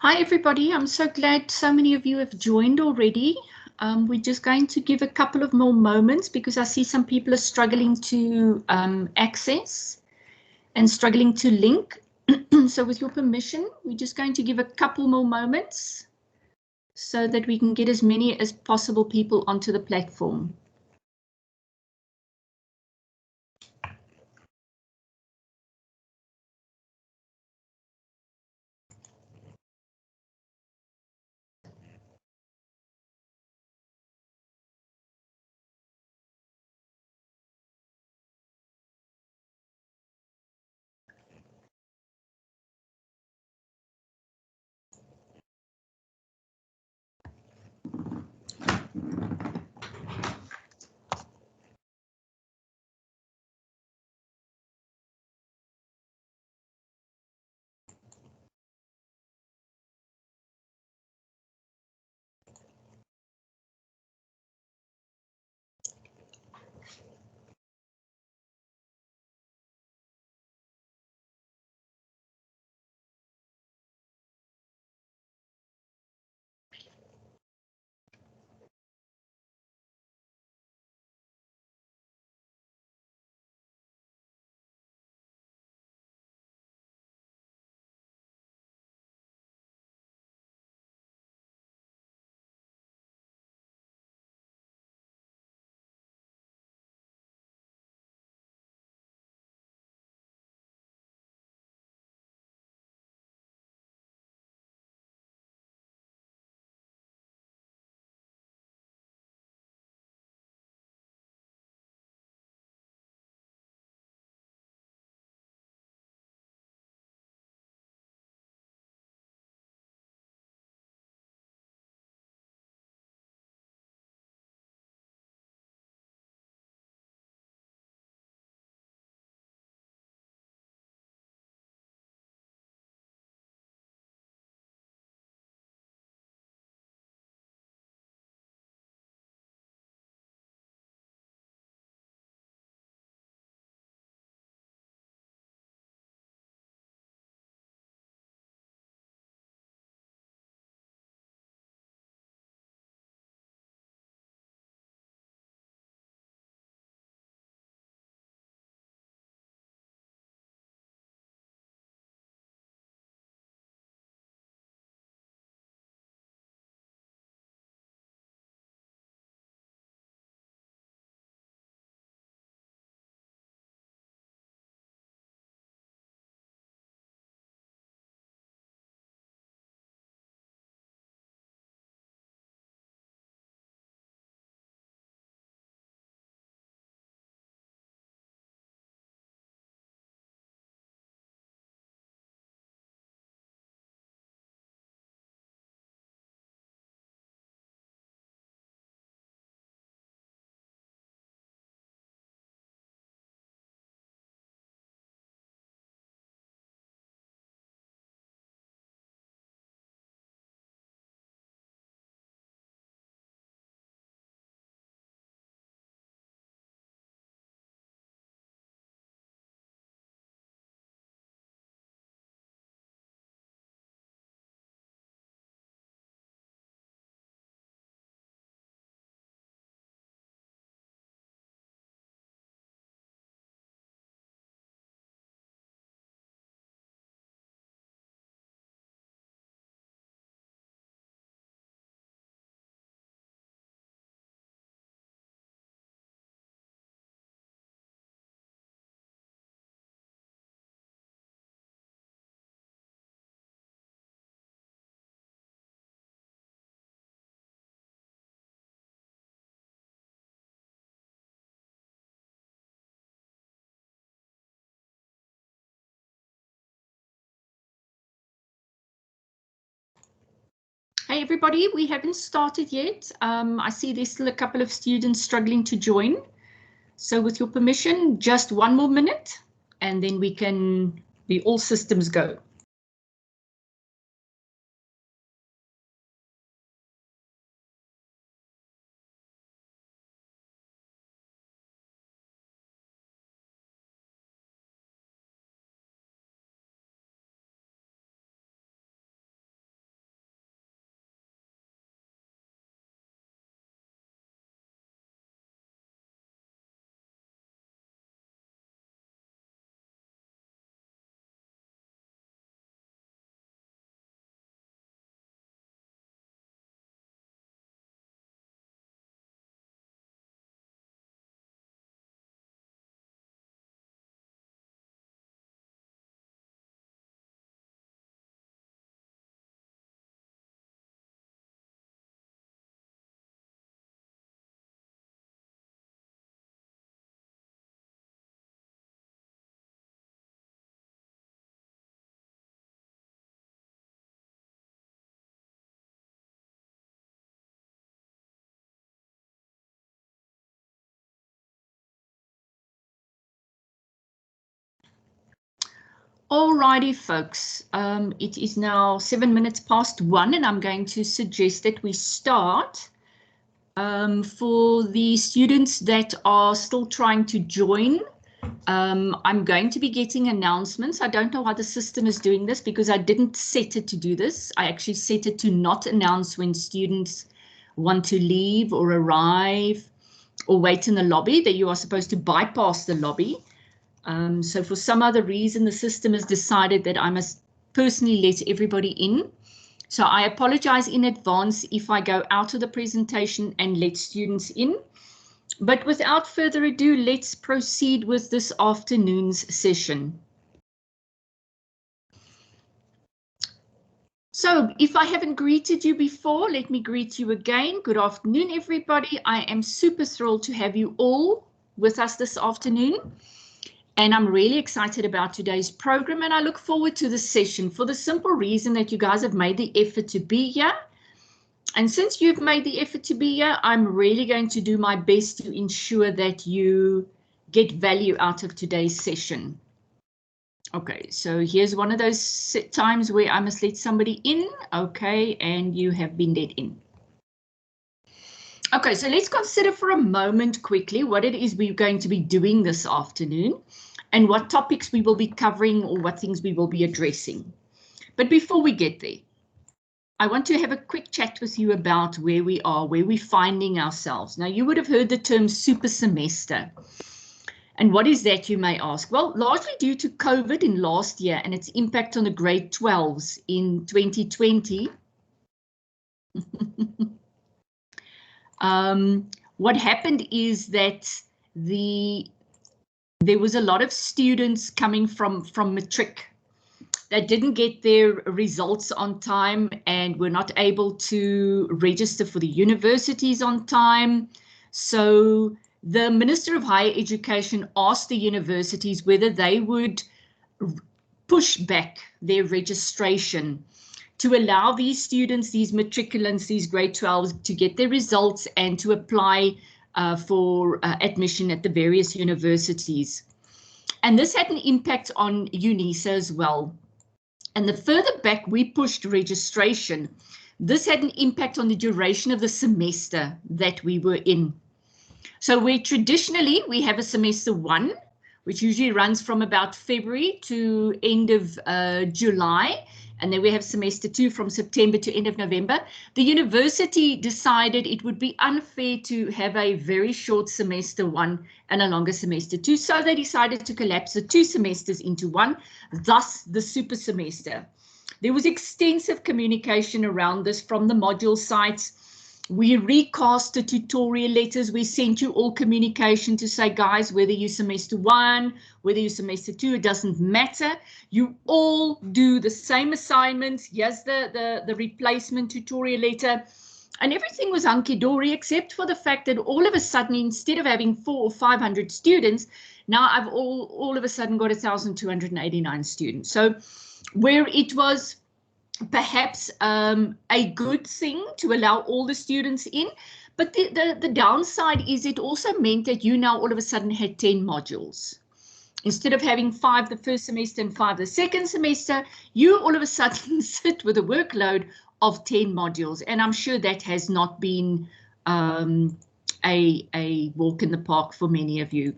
Hi, everybody. I'm so glad so many of you have joined already. We're just going to give a couple of more moments because I see some people are struggling to access and struggling to link. So with your permission, we're just going to give a couple more moments so that we can get as many as possible people onto the platform. Hey, everybody. We haven't started yet. I see there's still a couple of students struggling to join. So with your permission, just one more minute, and then we can be all systems go. Alrighty, folks. It is now 7 minutes past 1, and I'm going to suggest that we start. For the students that are still trying to join, I'm going to be getting announcements. I don't know how the system is doing this because I didn't set it to do this. I actually set it to not announce when students want to leave or arrive or wait in the lobby, that you are supposed to bypass the lobby. So for some other reason, the system has decided that I must personally let everybody in. So I apologize in advance if I go out of the presentation and let students in. But without further ado, let's proceed with this afternoon's session. So if I haven't greeted you before, let me greet you again. Good afternoon, everybody. I am super thrilled to have you all with us this afternoon. And I'm really excited about today's program, and I look forward to the session for the simple reason that you guys have made the effort to be here. And since you've made the effort to be here, I'm really going to do my best to ensure that you get value out of today's session. Okay, so here's one of those times where I must let somebody in. Okay, and you have been let in. Okay, so let's consider for a moment quickly what it is we're going to be doing this afternoon and what topics we will be covering or what things we will be addressing. But before we get there, I want to have a quick chat with you about where we are, where we're finding ourselves. Now, you would have heard the term super semester. And what is that, you may ask? Well, largely due to COVID in last year and its impact on the grade 12s in 2020. What happened is that there was a lot of students coming from matric that didn't get their results on time and were not able to register for the universities on time. So the Minister of Higher Education asked the universities whether they would push back their registration to allow these students, these matriculants, these grade 12s to get their results and to apply for admission at the various universities. And this had an impact on UNISA as well. And the further back we pushed registration, this had an impact on the duration of the semester that we were in. So where traditionally we have a semester 1, which usually runs from about February to end of July, and then we have semester 2 from September to end of November. The university decided it would be unfair to have a very short semester 1 and a longer semester 2. So they decided to collapse the 2 semesters into one, thus the super semester. There was extensive communication around this from the module sites. We recast the tutorial letters. We sent you all communication to say, guys, whether you semester 1, whether you semester 2, it doesn't matter. You all do the same assignments. Here's the replacement tutorial letter. And everything was hunky-dory, except for the fact that all of a sudden, instead of having 400 or 500 students, now I've all of a sudden got 1,289 students. So where it was perhaps a good thing to allow all the students in, but the downside is it also meant that you now all of a sudden had 10 modules. Instead of having 5 the first semester and 5 the second semester, you all of a sudden sit with a workload of 10 modules. And I'm sure that has not been a walk in the park for many of you.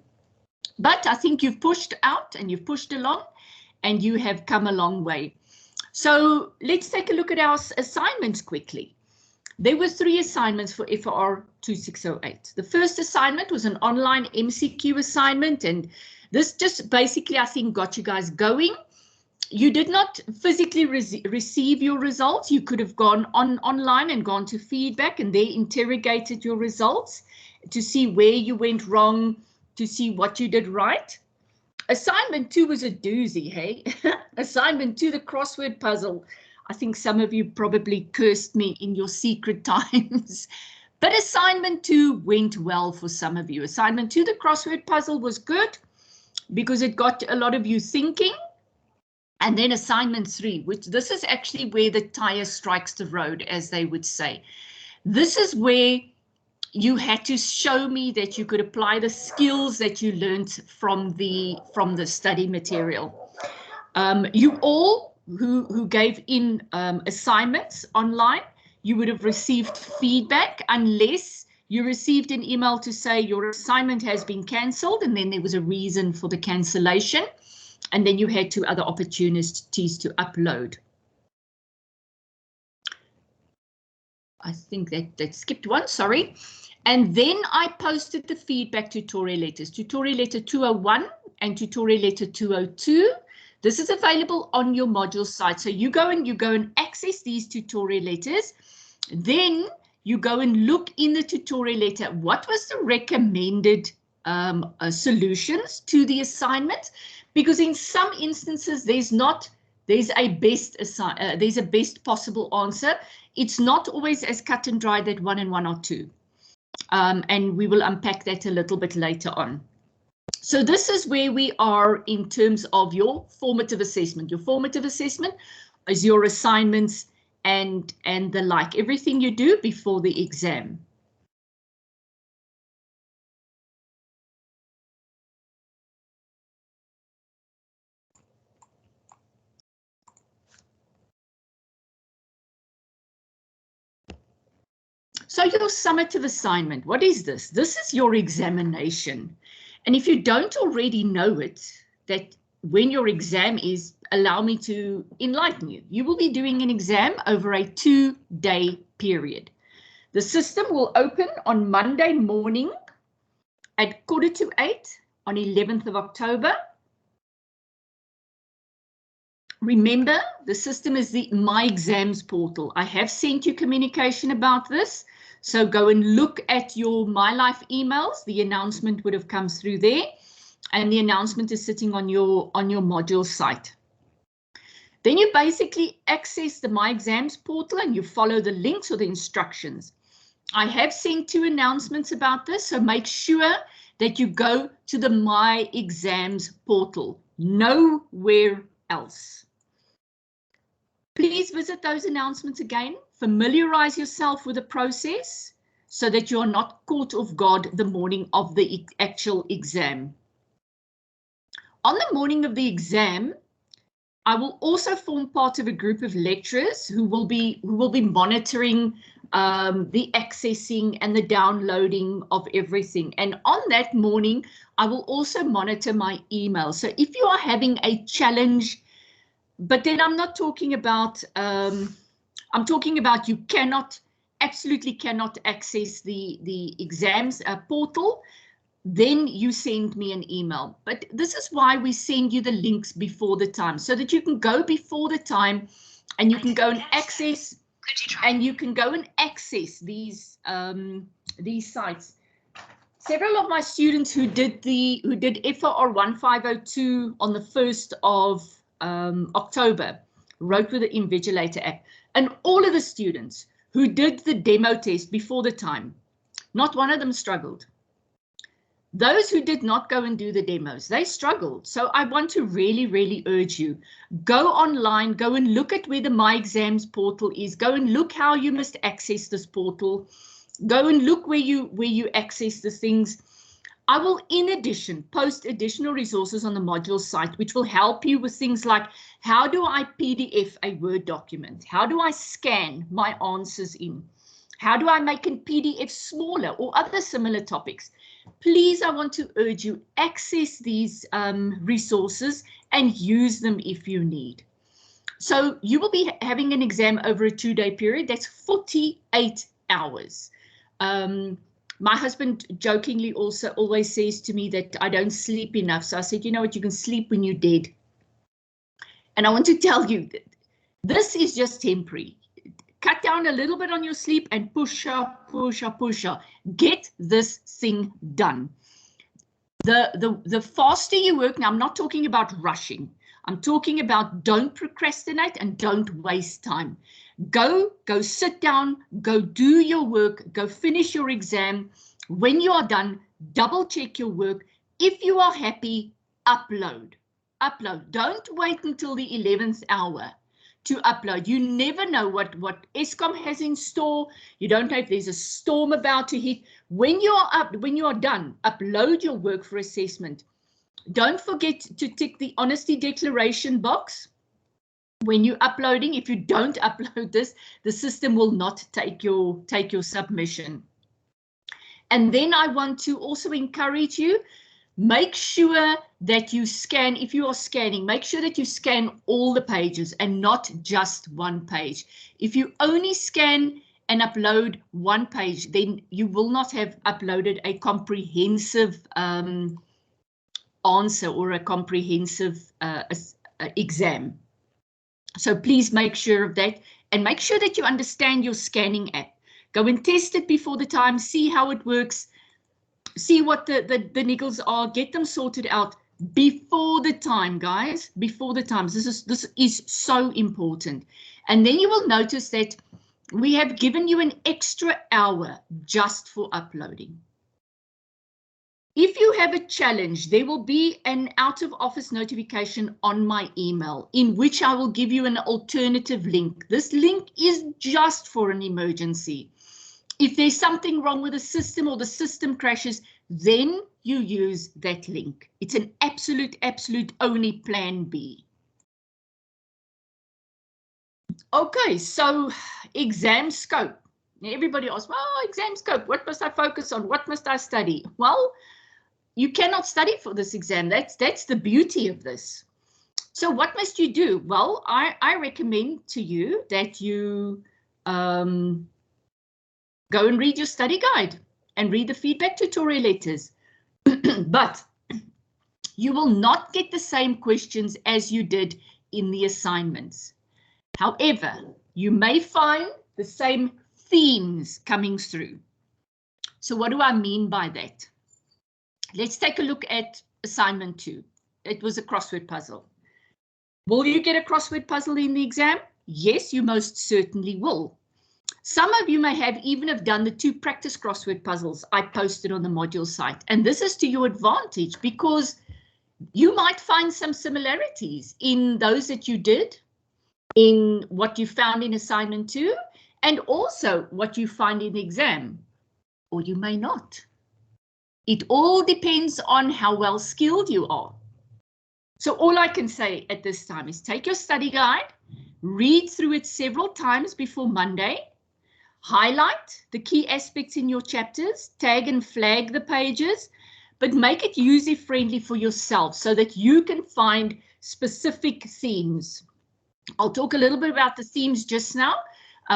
But I think you've pushed out and you've pushed along and you have come a long way. So let's take a look at our assignments quickly. There were 3 assignments for FOR2608. The first assignment was an online MCQ assignment, and this just basically, I think, got you guys going. You did not physically receive your results. You could have gone online and gone to feedback, and they interrogated your results to see where you went wrong, to see what you did right. Assignment 2 was a doozy, hey? Assignment 2, the crossword puzzle. I think some of you probably cursed me in your secret times. But assignment 2 went well for some of you. Assignment 2, the crossword puzzle, was good because it got a lot of you thinking. And then assignment 3, which this is actually where the tire strikes the road, as they would say. This is where you had to show me that you could apply the skills that you learned from the study material. You all who gave in assignments online, you would have received feedback unless you received an email to say your assignment has been cancelled and then there was a reason for the cancellation, and then you had 2 other opportunities to upload. I think that skipped one, sorry. And then I posted the feedback tutorial letters, tutorial letter 201 and tutorial letter 202. This is available on your module site. So you go and access these tutorial letters. Then you go and look in the tutorial letter. What was the recommended solutions to the assignment? Because in some instances, there's a best possible answer. It's not always as cut and dry that 1 and 1 are 2. And we will unpack that a little bit later on. So this is where we are in terms of your formative assessment. Your formative assessment is your assignments and the like, everything you do before the exam. So your summative assignment, what is this? This is your examination. And if you don't already know it, that when your exam is, allow me to enlighten you. You will be doing an exam over a 2-day period. The system will open on Monday morning at 7:45 on 11th of October. Remember, the system is the My Exams portal. I have sent you communication about this. So go and look at your My Life emails. The announcement would have come through there, and the announcement is sitting on your module site. Then you basically access the My Exams portal and you follow the links or the instructions. I have sent 2 announcements about this, so make sure that you go to the My Exams portal, nowhere else. Please visit those announcements again. Familiarize yourself with the process so that you are not caught off guard the morning of the actual exam. On the morning of the exam, I will also form part of a group of lecturers who will be monitoring the accessing and the downloading of everything. And on that morning, I will also monitor my email. So if you are having a challenge, but then I'm not talking about, I'm talking about you absolutely cannot access the exams portal, then you send me an email. But this is why we send you the links before the time, so that you can go before the time and you can go and access, these sites. Several of my students who did FOR1502 on the 1st of October wrote with the Investigative app, and all of the students who did the demo test before the time, not one of them struggled. Those who did not go and do the demos, they struggled. So I want to really, really urge you, go online, go and look at where the My Exams portal is, go and look how you must access this portal, go and look where you access the things. I will, in addition, post additional resources on the module site, which will help you with things like, how do I PDF a Word document? How do I scan my answers in? How do I make a PDF smaller, or other similar topics? Please, I want to urge you, access these resources and use them if you need. So you will be having an exam over a 2-day period. That's 48 hours. My husband jokingly also always says to me that I don't sleep enough. So I said, you know what, you can sleep when you're dead. And I want to tell you that this is just temporary. Cut down a little bit on your sleep and push up. Get this thing done. The faster you work, now I'm not talking about rushing. I'm talking about don't procrastinate and don't waste time. Go sit down, go do your work, go finish your exam. When you are done, double check your work. If you are happy, upload. Don't wait until the 11th hour to upload. You never know what Eskom has in store. You don't know if there's a storm about to hit. When you are done, upload your work for assessment. Don't forget to tick the honesty declaration box when you're uploading. If you don't upload this, the system will not take your submission. And then I want to also encourage you, make sure that you scan, if you are scanning, make sure that you scan all the pages and not just one page. If you only scan and upload one page, then you will not have uploaded a comprehensive answer or a comprehensive exam. So please make sure of that, and make sure that you understand your scanning app. Go and test it before the time, see how it works, see what the niggles are, get them sorted out before the time, guys, before the time. This is so important. And then you will notice that we have given you an extra hour just for uploading. If you have a challenge, there will be an out of office notification on my email in which I will give you an alternative link. This link is just for an emergency. If there's something wrong with the system or the system crashes, then you use that link. It's an absolute only plan B. Okay, so exam scope. Everybody asks, well, exam scope, what must I focus on? What must I study? Well, you cannot study for this exam. That's the beauty of this. So what must you do? Well, I recommend to you that you go and read your study guide and read the feedback tutorial letters. But you will not get the same questions as you did in the assignments. However, you may find the same themes coming through. So what do I mean by that? Let's take a look at assignment 2. It was a crossword puzzle. Will you get a crossword puzzle in the exam? Yes, you most certainly will. Some of you may have even have done the 2 practice crossword puzzles I posted on the module site. And this is to your advantage because you might find some similarities in those that you did, in what you found in assignment 2, and also what you find in the exam, or you may not. It all depends on how well skilled you are. So all I can say at this time is take your study guide, read through it several times before Monday, highlight the key aspects in your chapters, tag and flag the pages, but make it user-friendly for yourself so that you can find specific themes. I'll talk a little bit about the themes just now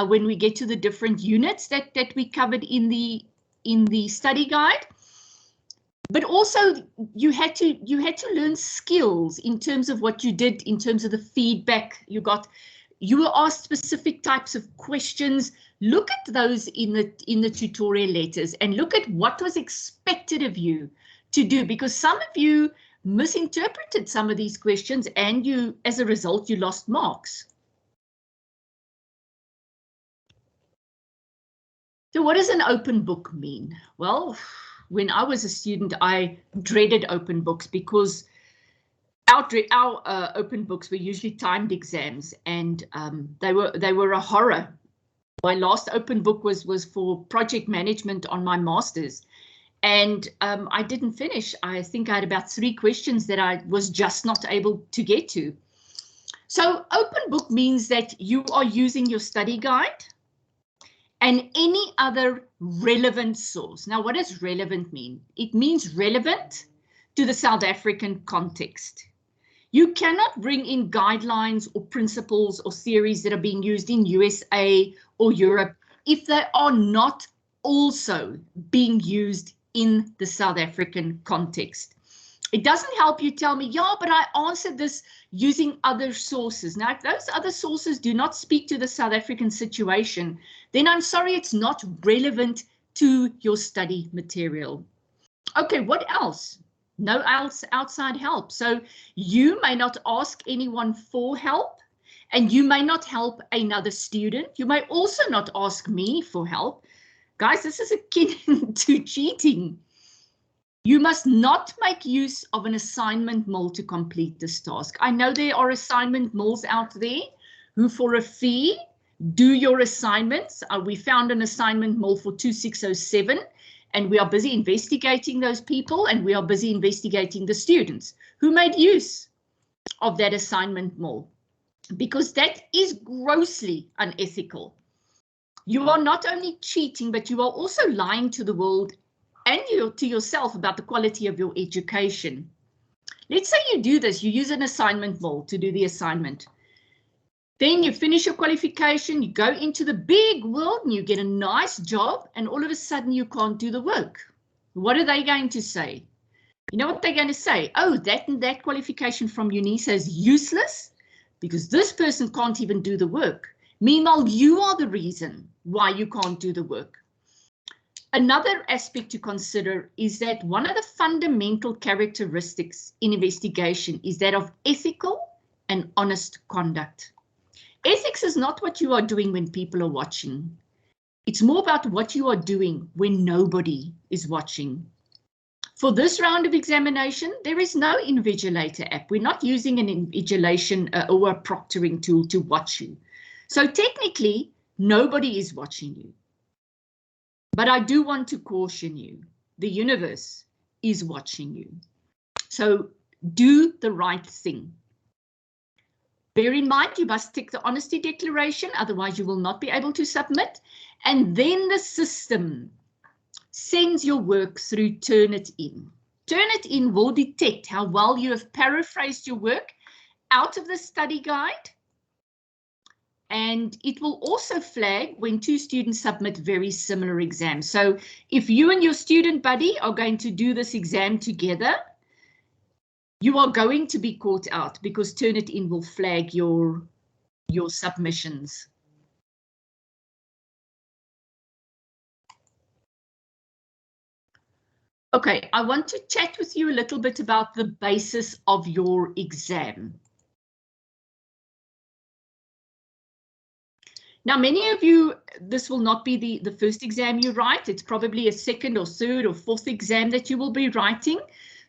when we get to the different units that we covered in the study guide. But also you had to learn skills in terms of what you did, in terms of the feedback you got. You were asked specific types of questions. Look at those in the tutorial letters and look at what was expected of you to do, because some of you misinterpreted some of these questions and you, as a result, you lost marks. So what does an open book mean? Well, when I was a student, I dreaded open books because our open books were usually timed exams, and they were a horror. My last open book was for project management on my master's, and I didn't finish. I think I had about 3 questions that I was just not able to get to. So open book means that you are using your study guide and any other relevant source. Now, what does relevant mean? It means relevant to the South African context. You cannot bring in guidelines or principles or theories that are being used in USA or Europe if they are not also being used in the South African context. It doesn't help you tell me, yeah, but I answered this using other sources. Now, if those other sources do not speak to the South African situation, then I'm sorry, it's not relevant to your study material. Okay, what else? No else outside help. So you may not ask anyone for help, and you may not help another student. You may also not ask me for help. Guys, this is akin to cheating. You must not make use of an assignment mill to complete this task. I know there are assignment mills out there who, for a fee, do your assignments. We found an assignment mill for 2607, and we are busy investigating those people, and we are busy investigating the students who made use of that assignment more, because that is grossly unethical. You are not only cheating, but you are also lying to the world and to yourself about the quality of your education. Let's say you do this, you use an assignment mold to do the assignment. Then you finish your qualification, you go into the big world and you get a nice job, and all of a sudden you can't do the work. What are they going to say? You know what they're going to say? Oh, that and that qualification from UNISA is useless because this person can't even do the work. Meanwhile, you are the reason why you can't do the work. Another aspect to consider is that one of the fundamental characteristics in investigation is that of ethical and honest conduct. Ethics is not what you are doing when people are watching. It's more about what you are doing when nobody is watching. For this round of examination, there is no invigilator app. We're not using an invigilation or a proctoring tool to watch you. So technically, nobody is watching you. But I do want to caution you, the universe is watching you. So do the right thing. Bear in mind, you must tick the honesty declaration, otherwise you will not be able to submit. And then the system sends your work through Turnitin. Turnitin will detect how well you have paraphrased your work out of the study guide. And it will also flag when two students submit very similar exams. So if you and your student buddy are going to do this exam together, you are going to be caught out because Turnitin will flag your submissions. Okay, I want to chat with you a little bit about the basis of your exam. Now, many of you, this will not be the first exam you write. It's probably a second or third or fourth exam that you will be writing.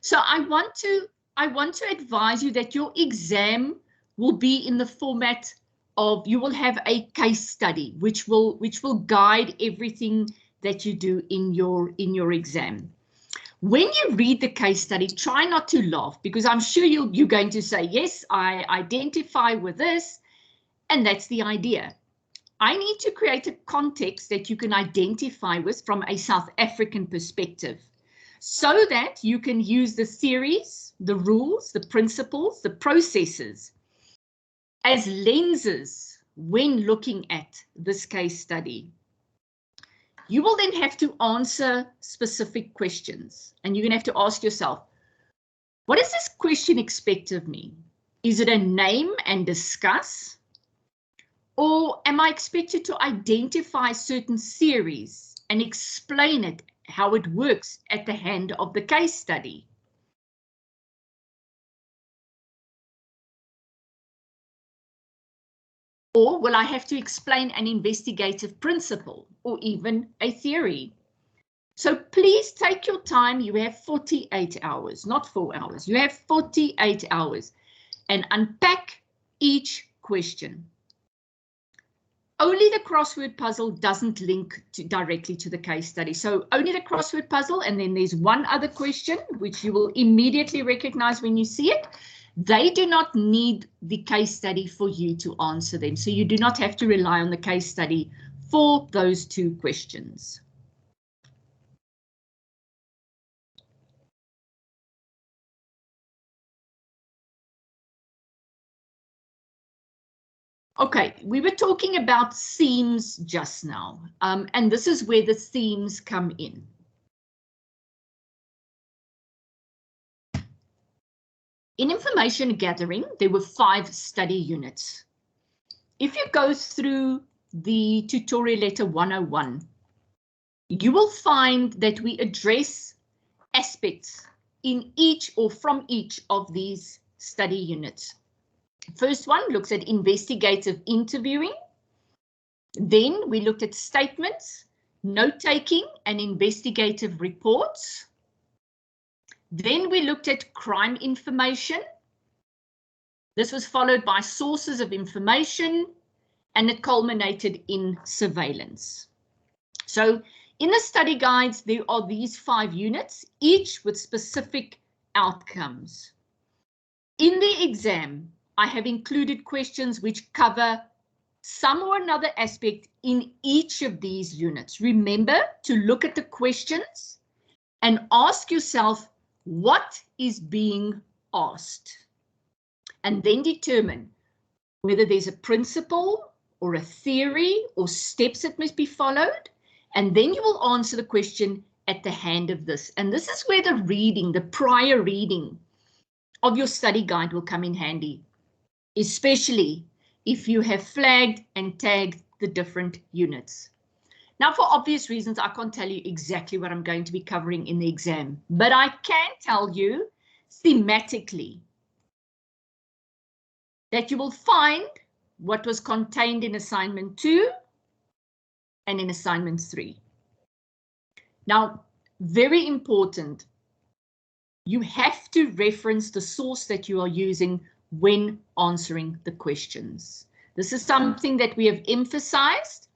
So I want to advise you that your exam will be in the format of, you will have a case study, which will guide everything that you do in your exam. When you read the case study, try not to laugh, because I'm sure you're going to say, yes, I identify with this, and that's the idea. I need to create a context that you can identify with from a South African perspective, so that you can use the theories, the rules, the principles, the processes as lenses when looking at this case study. You will then have to answer specific questions, and you're going to have to ask yourself, what does this question expect of me? Is it a name and discuss? Or am I expected to identify certain theories and explain it, how it works at the hand of the case study? Or will I have to explain an investigative principle or even a theory? So please take your time. You have 48 hours, not 4 hours. You have 48 hours, and unpack each question. Only the crossword puzzle doesn't link directly to the case study. So only the crossword puzzle, and then there's one other question which you will immediately recognize when you see it. They do not need the case study for you to answer them. So you do not have to rely on the case study for those two questions. Okay, we were talking about themes just now, and this is where the themes come in. In information gathering, there were 5 study units. If you go through the tutorial letter 101, you will find that we address aspects in each or from each of these study units. First one looks at investigative interviewing. Then we looked at statements, note-taking, and investigative reports. Then we looked at crime information. This was followed by sources of information, and it culminated in surveillance. So in the study guides, there are these 5 units, each with specific outcomes. In the exam, I have included questions which cover some or another aspect in each of these units. Remember to look at the questions and ask yourself, what is being asked? And then determine whether there's a principle or a theory or steps that must be followed. And then you will answer the question at the hand of this. And this is where the reading, the prior reading of your study guide will come in handy, especially if you have flagged and tagged the different units. Now, for obvious reasons, I can't tell you exactly what I'm going to be covering in the exam, but I can tell you thematically that you will find what was contained in assignment 2 and in assignment 3. Now, very important, you have to reference the source that you are using when answering the questions. This is something that we have emphasized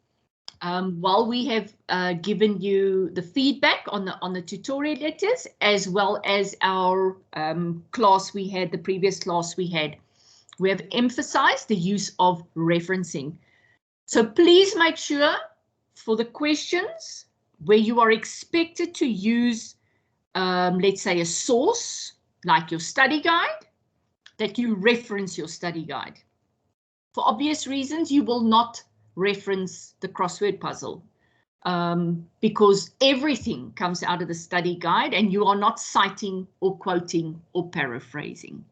while we have given you the feedback on the tutorial letters, as well as our class we had, the previous class we had. We have emphasized the use of referencing. So please make sure for the questions where you are expected to use, let's say, a source like your study guide, that you reference your study guide. For obvious reasons, you will not reference the crossword puzzle because everything comes out of the study guide and you are not citing or quoting or paraphrasing.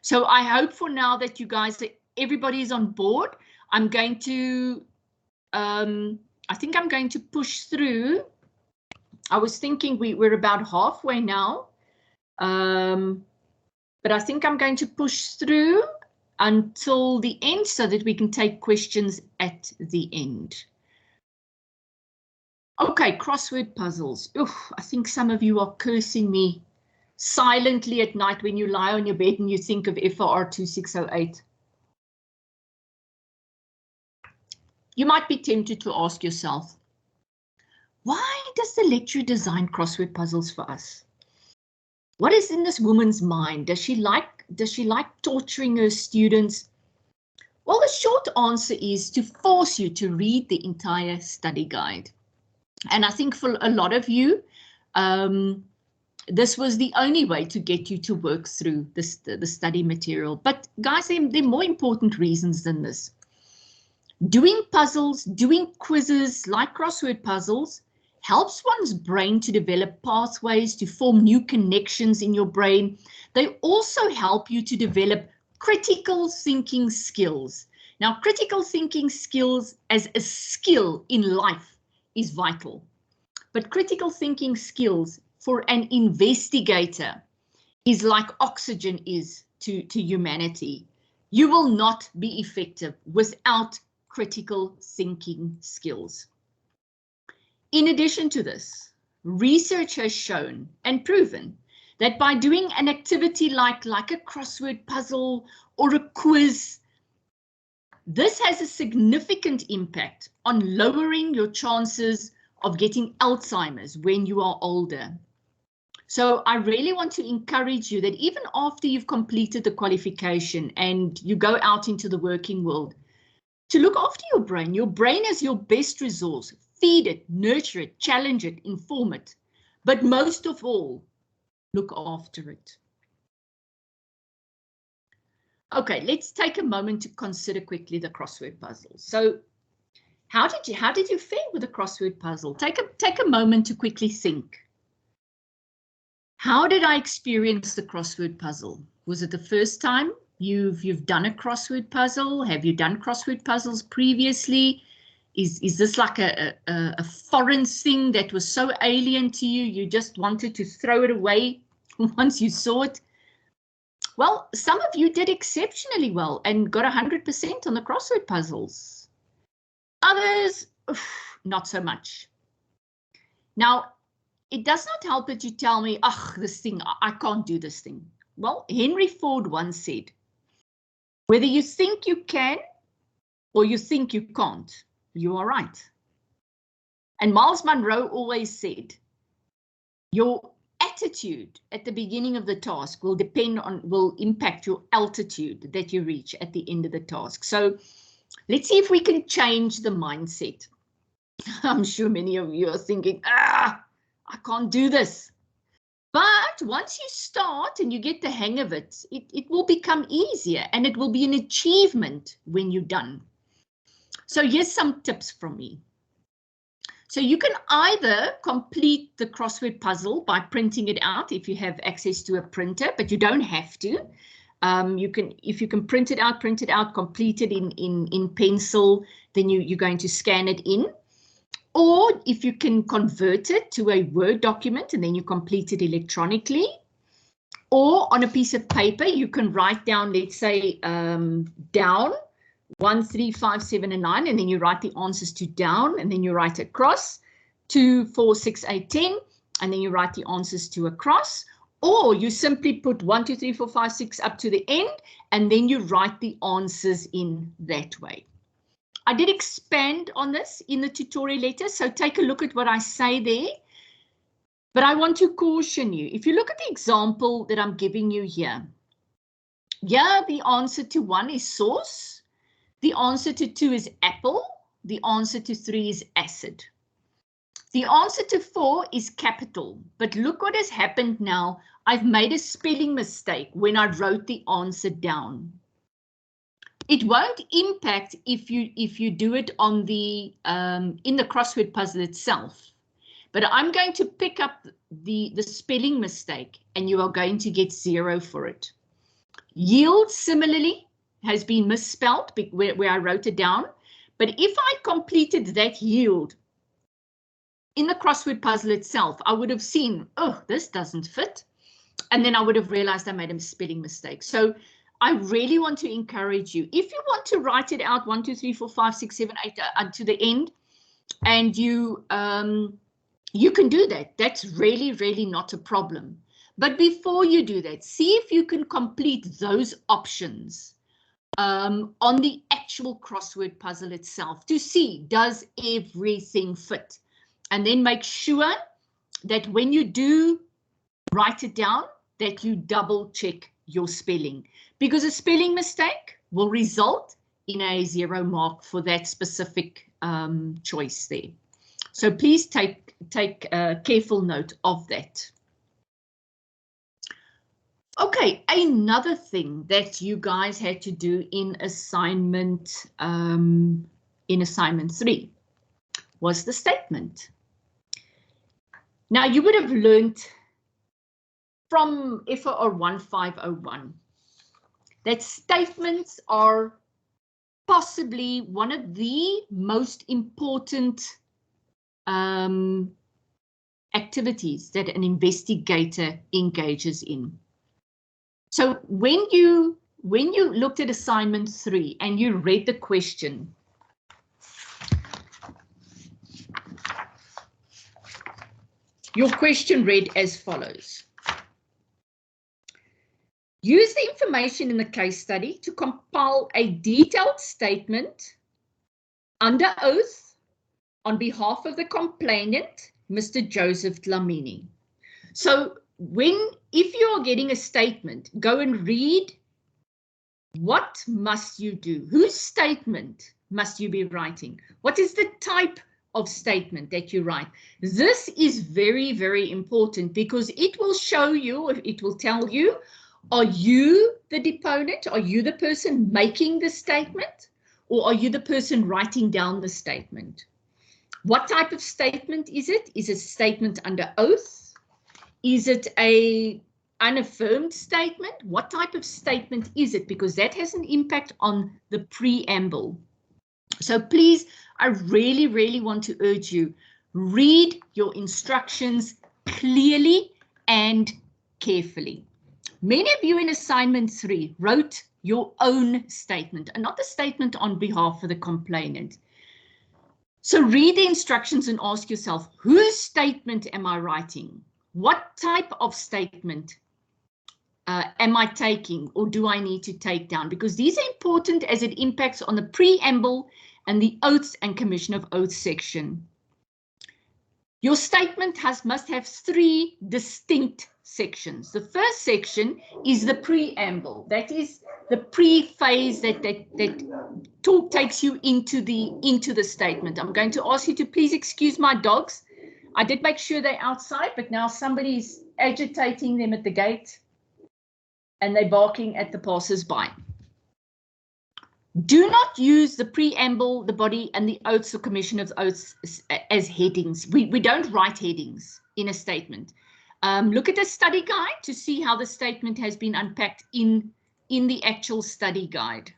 So I hope for now that you guys, everybody is on board. I'm going to, I think I'm going to push through. I was thinking we're about halfway now, but I think I'm going to push through until the end so that we can take questions at the end. Okay, crossword puzzles. Oof, I think some of you are cursing me silently at night when you lie on your bed and you think of FOR2608. You might be tempted to ask yourself, why does the lecturer design crossword puzzles for us? What is in this woman's mind? Does she like torturing her students? Well, the short answer is to force you to read the entire study guide. And I think for a lot of you, this was the only way to get you to work through the study material. But guys, there are more important reasons than this. Doing puzzles, doing quizzes like crossword puzzles helps one's brain to develop pathways, to form new connections in your brain. They also help you to develop critical thinking skills. Now, critical thinking skills as a skill in life is vital, but critical thinking skills for an investigator is like oxygen is to humanity. You will not be effective without critical thinking skills. In addition to this, research has shown and proven that by doing an activity like a crossword puzzle or a quiz, this has a significant impact on lowering your chances of getting Alzheimer's when you are older. So I really want to encourage you that even after you've completed the qualification and you go out into the working world, to look after your brain. Your brain is your best resource. Feed it, nurture it, challenge it, inform it. But most of all, look after it. Okay, let's take a moment to consider quickly the crossword puzzle. So how did you fare with the crossword puzzle? Take a moment to quickly think. How did I experience the crossword puzzle? Was it the first time you've done a crossword puzzle? Have you done crossword puzzles previously? Is this like a foreign thing that was so alien to you, you just wanted to throw it away once you saw it? Well, some of you did exceptionally well and got 100% on the crossword puzzles. Others, not so much. Now, it does not help that you tell me, this thing, I can't do this thing. Well, Henry Ford once said, whether you think you can or you think you can't, you are right. And Miles Monroe always said, your attitude at the beginning of the task will impact your altitude that you reach at the end of the task. So let's see if we can change the mindset. I'm sure many of you are thinking, I can't do this. But once you start and you get the hang of it, it will become easier and it will be an achievement when you're done. So here's some tips from me. So you can either complete the crossword puzzle by printing it out if you have access to a printer, but you don't have to. If you can print it out, complete it in pencil, then you're going to scan it in. Or if you can convert it to a Word document and then you complete it electronically, or on a piece of paper, you can write down, let's say, down 1, 3, 5, 7, and 9, and then you write the answers to down, and then you write across 2, 4, 6, 8, 10, and then you write the answers to across, or you simply put 1, 2, 3, 4, 5, 6 up to the end, and then you write the answers in that way. I did expand on this in the tutorial letter, so take a look at what I say there. But I want to caution you, if you look at the example that I'm giving you here, the answer to 1 is sauce, the answer to 2 is apple, the answer to 3 is acid. The answer to 4 is capital, but look what has happened now. I've made a spelling mistake when I wrote the answer down. It won't impact if you do it on the in the crossword puzzle itself, but I'm going to pick up the spelling mistake and you are going to get 0 for it. Yield similarly has been misspelled where I wrote it down, but if I completed that yield in the crossword puzzle itself, I would have seen, oh, this doesn't fit, and then I would have realized I made a spelling mistake. So I really want to encourage you, if you want to write it out 1, 2, 3, 4, 5, 6, 7, 8 to the end, and you can do that. That's really not a problem. But before you do that, see if you can complete those options on the actual crossword puzzle itself to see, does everything fit? And then make sure that when you do write it down, that you double check your spelling, because a spelling mistake will result in a 0 mark for that specific choice there. So please take careful note of that. Okay, another thing that you guys had to do in assignment 3 was the statement. Now you would have learned from FOR1501 that statements are possibly one of the most important activities that an investigator engages in. So when you looked at assignment 3 and you read the question, your question read as follows. Use the information in the case study to compile a detailed statement under oath on behalf of the complainant, Mr. Joseph Dlamini. So if you are getting a statement, go and read what must you do? Whose statement must you be writing? What is the type of statement that you write? This is very important because it will show you, it will tell you, are you the deponent? Are you the person making the statement? Or are you the person writing down the statement? What type of statement is it? Is it a statement under oath? Is it an unaffirmed statement? What type of statement is it? Because that has an impact on the preamble. So please, I really want to urge you, read your instructions clearly and carefully. Many of you in assignment 3 wrote your own statement and not the statement on behalf of the complainant. So read the instructions and ask yourself, whose statement am I writing? What type of statement am I taking or do I need to take down? Because these are important as it impacts on the preamble and the oaths and commission of oaths section. Your statement must have 3 distinct sections. The first section is the preamble. That is the pre-phase that takes you into the statement. I'm going to ask you to please excuse my dogs. I did make sure they're outside, but now somebody's agitating them at the gate and they're barking at the passers-by. Do not use the preamble, the body, and the oaths or commission of oaths as headings. We don't write headings in a statement. Look at the study guide to see how the statement has been unpacked in the actual study guide.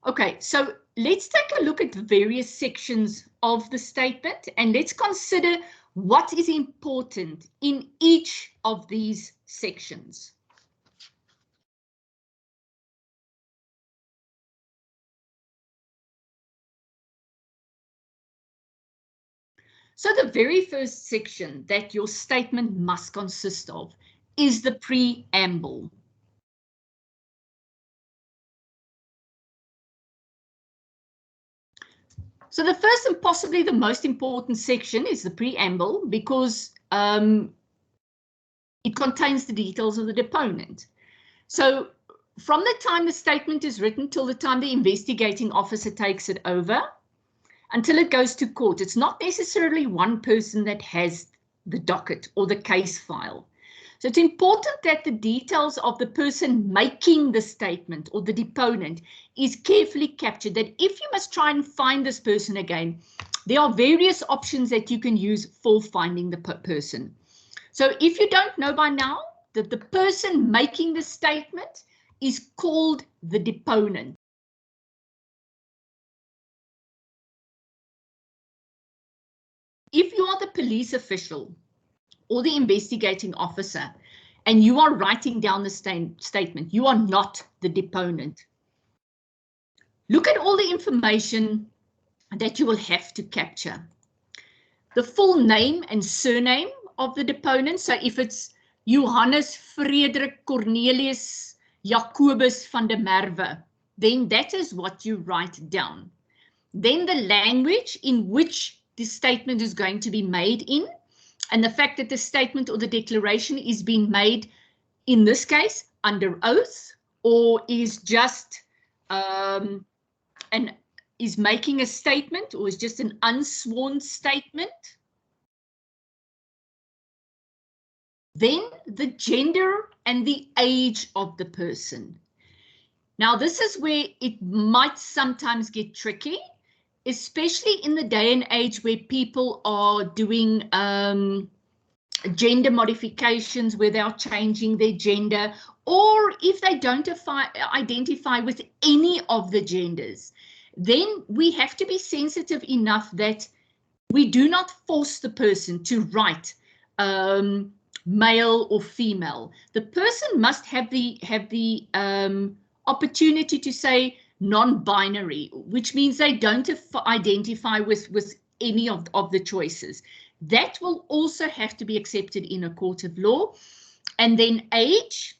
Okay, so let's take a look at the various sections of the statement and let's consider what is important in each of these sections. So the very first section that your statement must consist of is the preamble. So the first and possibly the most important section is the preamble because it contains the details of the deponent. So from the time the statement is written till the time the investigating officer takes it over, until it goes to court, it's not necessarily one person that has the docket or the case file. So it's important that the details of the person making the statement or the deponent is carefully captured, that if you must try and find this person again, there are various options that you can use for finding the person. So if you don't know by now that the person making the statement is called the deponent. If you are the police official or the investigating officer and you are writing down the statement, you are not the deponent. Look at all the information that you will have to capture. The full name and surname of the deponent. So if it's Johannes Frederik Cornelius Jacobus van der Merwe, then that is what you write down. Then the language in which the statement is going to be made in, and the fact that the statement or the declaration is being made, in this case, under oath, or is just is making a statement, or is just an unsworn statement. Then the gender and the age of the person. Now, this is where it might sometimes get tricky, especially in the day and age where people are doing gender modifications, where they are changing their gender, or if they don't identify with any of the genders, then we have to be sensitive enough that we do not force the person to write male or female. The person must have the opportunity to say non-binary, which means they don't identify with any of the choices. That will also have to be accepted in a court of law. And then age,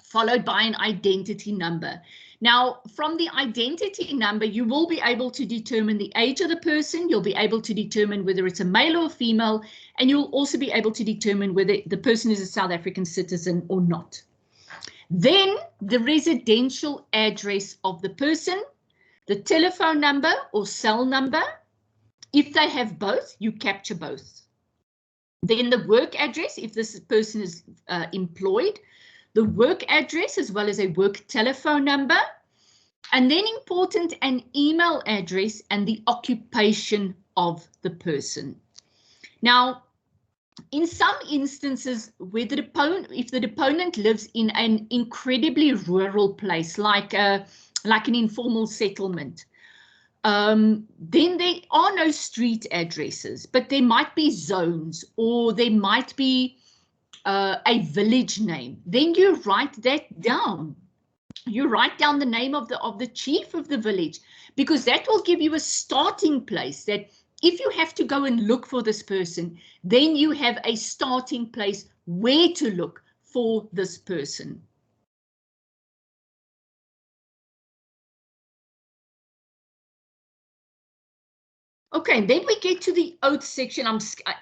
followed by an identity number. Now, from the identity number, you will be able to determine the age of the person. You'll be able to determine whether it's a male or female, and you'll also be able to determine whether the person is a South African citizen or not. Then the residential address of the person, the telephone number or cell number. If they have both, you capture both. Then the work address, if this person is employed, the work address as well as a work telephone number, and then important, an email address and the occupation of the person. Now, in some instances where if the deponent lives in an incredibly rural place, like an informal settlement, then there are no street addresses, but there might be zones, or there might be a village name. Then you write that down. You write down the name of the chief of the village, because that will give you a starting place, that if you have to go and look for this person, then you have a starting place where to look for this person. Okay, then we get to the oath section.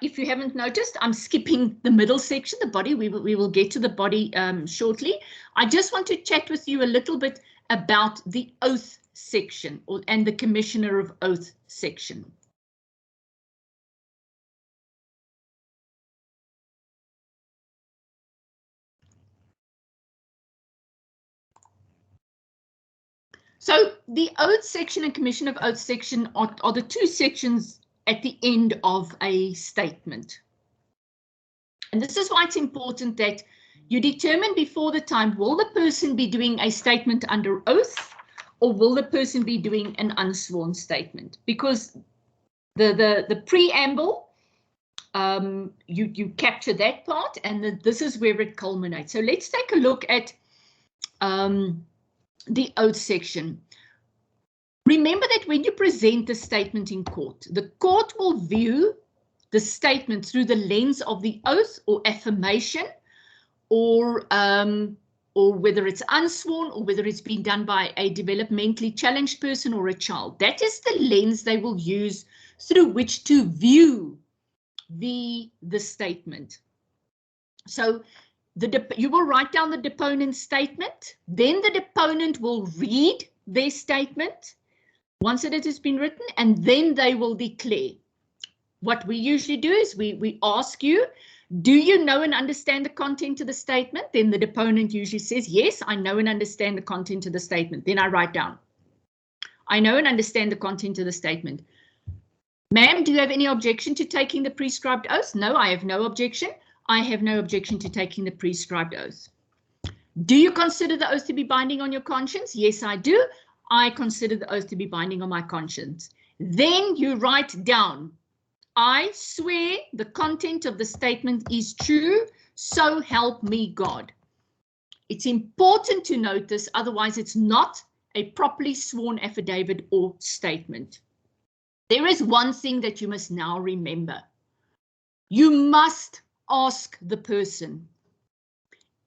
If you haven't noticed, I'm skipping the middle section, the body. We will get to the body shortly. I just want to chat with you a little bit about the oath section and the Commissioner of Oath section. So the oath section and Commission of Oath section are the two sections at the end of a statement. And this is why it's important that you determine before the time, will the person be doing a statement under oath or will the person be doing an unsworn statement? Because the preamble, you capture that part and this is where it culminates. So let's take a look at the oath section. Remember that when you present the statement in court, the court will view the statement through the lens of the oath or affirmation, or whether it's unsworn or whether it's been done by a developmentally challenged person or a child. That is the lens they will use through which to view the statement. So you will write down the deponent's statement, then the deponent will read their statement once it has been written, and then they will declare. What we usually do is we ask you, do you know and understand the content of the statement? Then the deponent usually says, yes, I know and understand the content of the statement. Then I write down, I know and understand the content of the statement. Ma'am, do you have any objection to taking the prescribed oath? No, I have no objection. I have no objection to taking the prescribed oath. Do you consider the oath to be binding on your conscience? Yes, I do. I consider the oath to be binding on my conscience. Then you write down, I swear the content of the statement is true, so help me God. It's important to note this, otherwise it's not a properly sworn affidavit or statement. There is one thing that you must now remember. You must ask the person,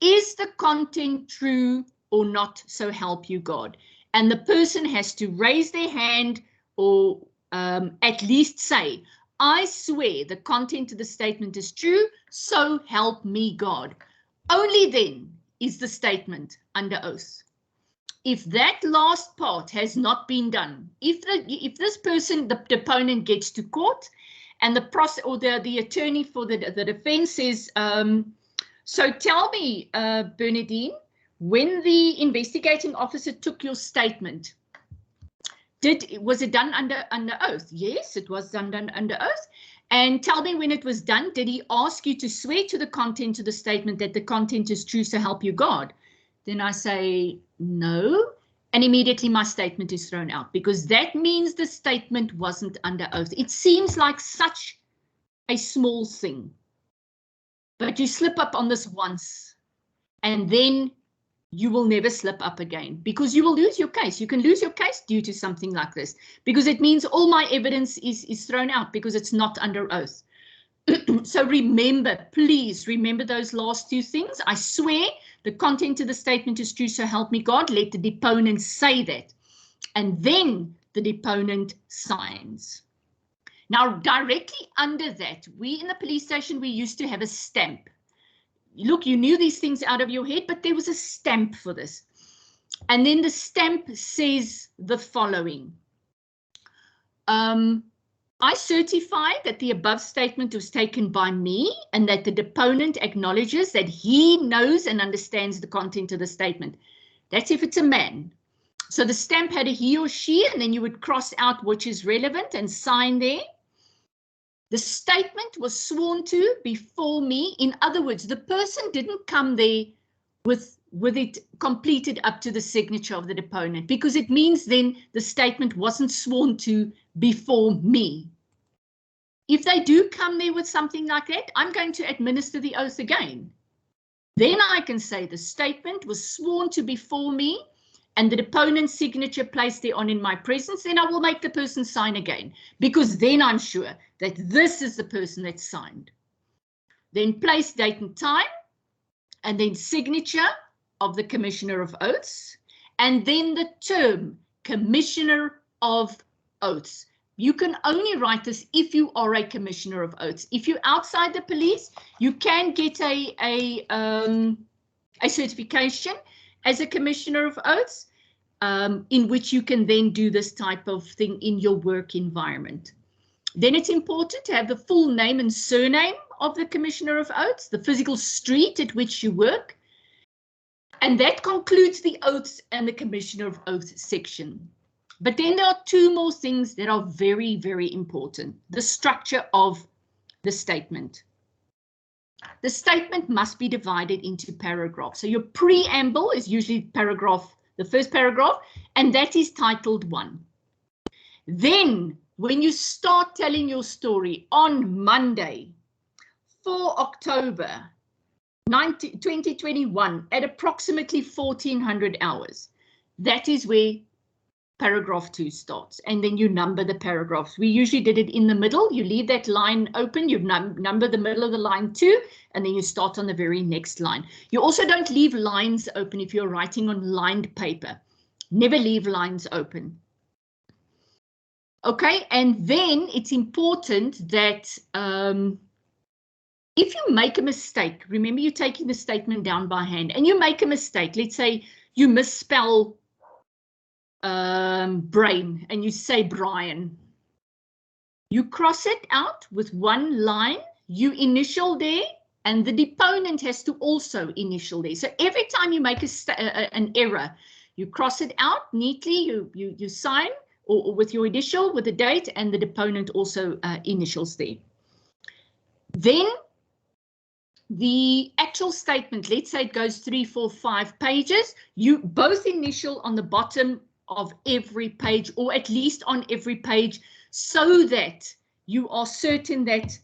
is the content true or not, so help you God? And the person has to raise their hand or at least say, I swear the content of the statement is true, so help me God. Only then is the statement under oath. If that last part has not been done, if this person, the deponent, gets to court and the attorney for the defense says, so tell me, Bernadine, when the investigating officer took your statement, was it done under oath? Yes, it was done under oath. And tell me when it was done, did he ask you to swear to the content of the statement that the content is true, so help you God? Then I say no, and immediately my statement is thrown out because that means the statement wasn't under oath. It seems like such a small thing, but you slip up on this once and then you will never slip up again because you will lose your case. You can lose your case due to something like this because it means all my evidence is thrown out because it's not under oath. So remember, please remember those last two things. I swear the content of the statement is true, so help me God. Let the deponent say that. And then the deponent signs. Now, directly under that, we in the police station, we used to have a stamp. Look, you knew these things out of your head, but there was a stamp for this. And then the stamp says the following. I certify that the above statement was taken by me and that the deponent acknowledges that he knows and understands the content of the statement. That's if it's a man. So the stamp had a he or she, and then you would cross out which is relevant and sign there. The statement was sworn to before me. In other words, the person didn't come there with it completed up to the signature of the deponent, because it means then the statement wasn't sworn to before me. If they do come there with something like that, I'm going to administer the oath again. Then I can say the statement was sworn to before me and the deponent's signature placed thereon in my presence. Then I will make the person sign again, because then I'm sure that this is the person that signed. Then place, date and time, and then signature of the Commissioner of Oaths, and then the term Commissioner of Oaths. You can only write this if you are a commissioner of oaths. If you're outside the police, you can get a certification as a commissioner of oaths, in which you can then do this type of thing in your work environment. Then it's important to have the full name and surname of the commissioner of oaths, the physical street at which you work. And that concludes the oaths and the commissioner of oaths section. But then there are two more things that are very, very important. The structure of the statement. The statement must be divided into paragraphs. So your preamble is usually paragraph, the first paragraph, and that is titled 1. Then when you start telling your story on Monday, 4 October 2021 at approximately 1400 hours, that is where paragraph 2 starts, and then you number the paragraphs. We usually did it in the middle. You leave that line open, you number the middle of the line 2, and then you start on the very next line. You also don't leave lines open if you're writing on lined paper. Never leave lines open. Okay, and then it's important that if you make a mistake, remember you're taking the statement down by hand, and you make a mistake. Let's say you misspell brain and you say Brian. You cross it out with one line, you initial there, and the deponent has to also initial there. So every time you make an error, you cross it out neatly, you sign or with your initial, with the date, and the deponent also initials there. Then the actual statement, let's say it goes 3, 4, 5 pages, you both initial on the bottom of every page, or at least on every page, so that you are certain that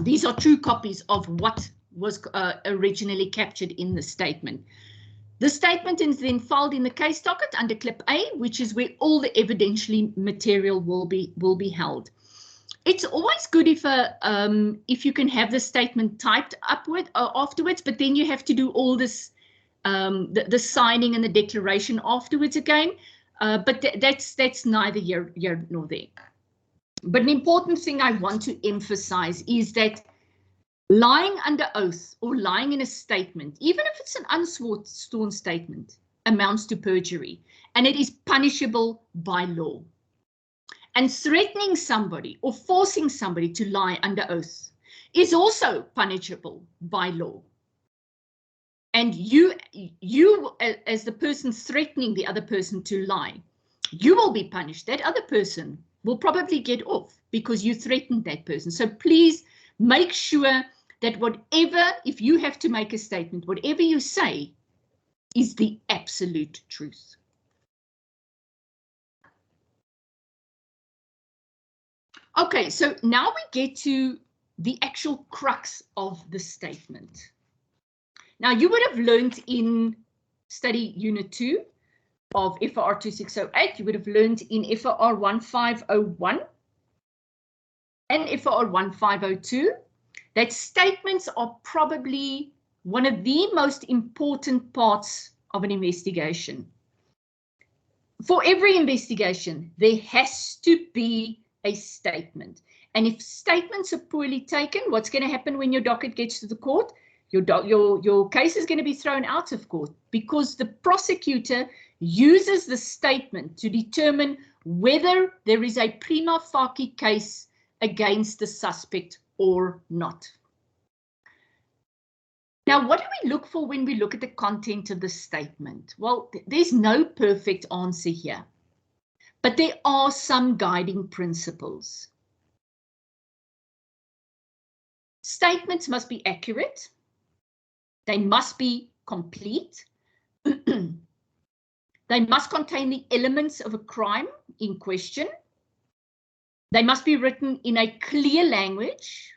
these are true copies of what was originally captured in the statement. The statement is then filed in the case docket under clip A, which is where all the evidentiary material will be held. It's always good if you can have the statement typed afterwards, but then you have to do all this, the signing and the declaration afterwards again. But that's neither here nor there. But an important thing I want to emphasize is that lying under oath or lying in a statement, even if it's an unsworn statement, amounts to perjury, and it is punishable by law. And threatening somebody or forcing somebody to lie under oath is also punishable by law. And you as the person threatening the other person to lie, you will be punished. That other person will probably get off because you threatened that person. So please make sure that whatever, if you have to make a statement, whatever you say is the absolute truth. Okay, so now we get to the actual crux of the statement. Now, you would have learned in study unit 2 of FOR2608, you would have learned in FOR1501 and FOR1502 that statements are probably one of the most important parts of an investigation. For every investigation, there has to be a statement. And if statements are poorly taken, what's going to happen when your docket gets to the court? Your case is going to be thrown out of court because the prosecutor uses the statement to determine whether there is a prima facie case against the suspect or not. Now, what do we look for when we look at the content of the statement? Well, there's no perfect answer here, but there are some guiding principles. Statements must be accurate. They must be complete. They must contain the elements of a crime in question. They must be written in a clear language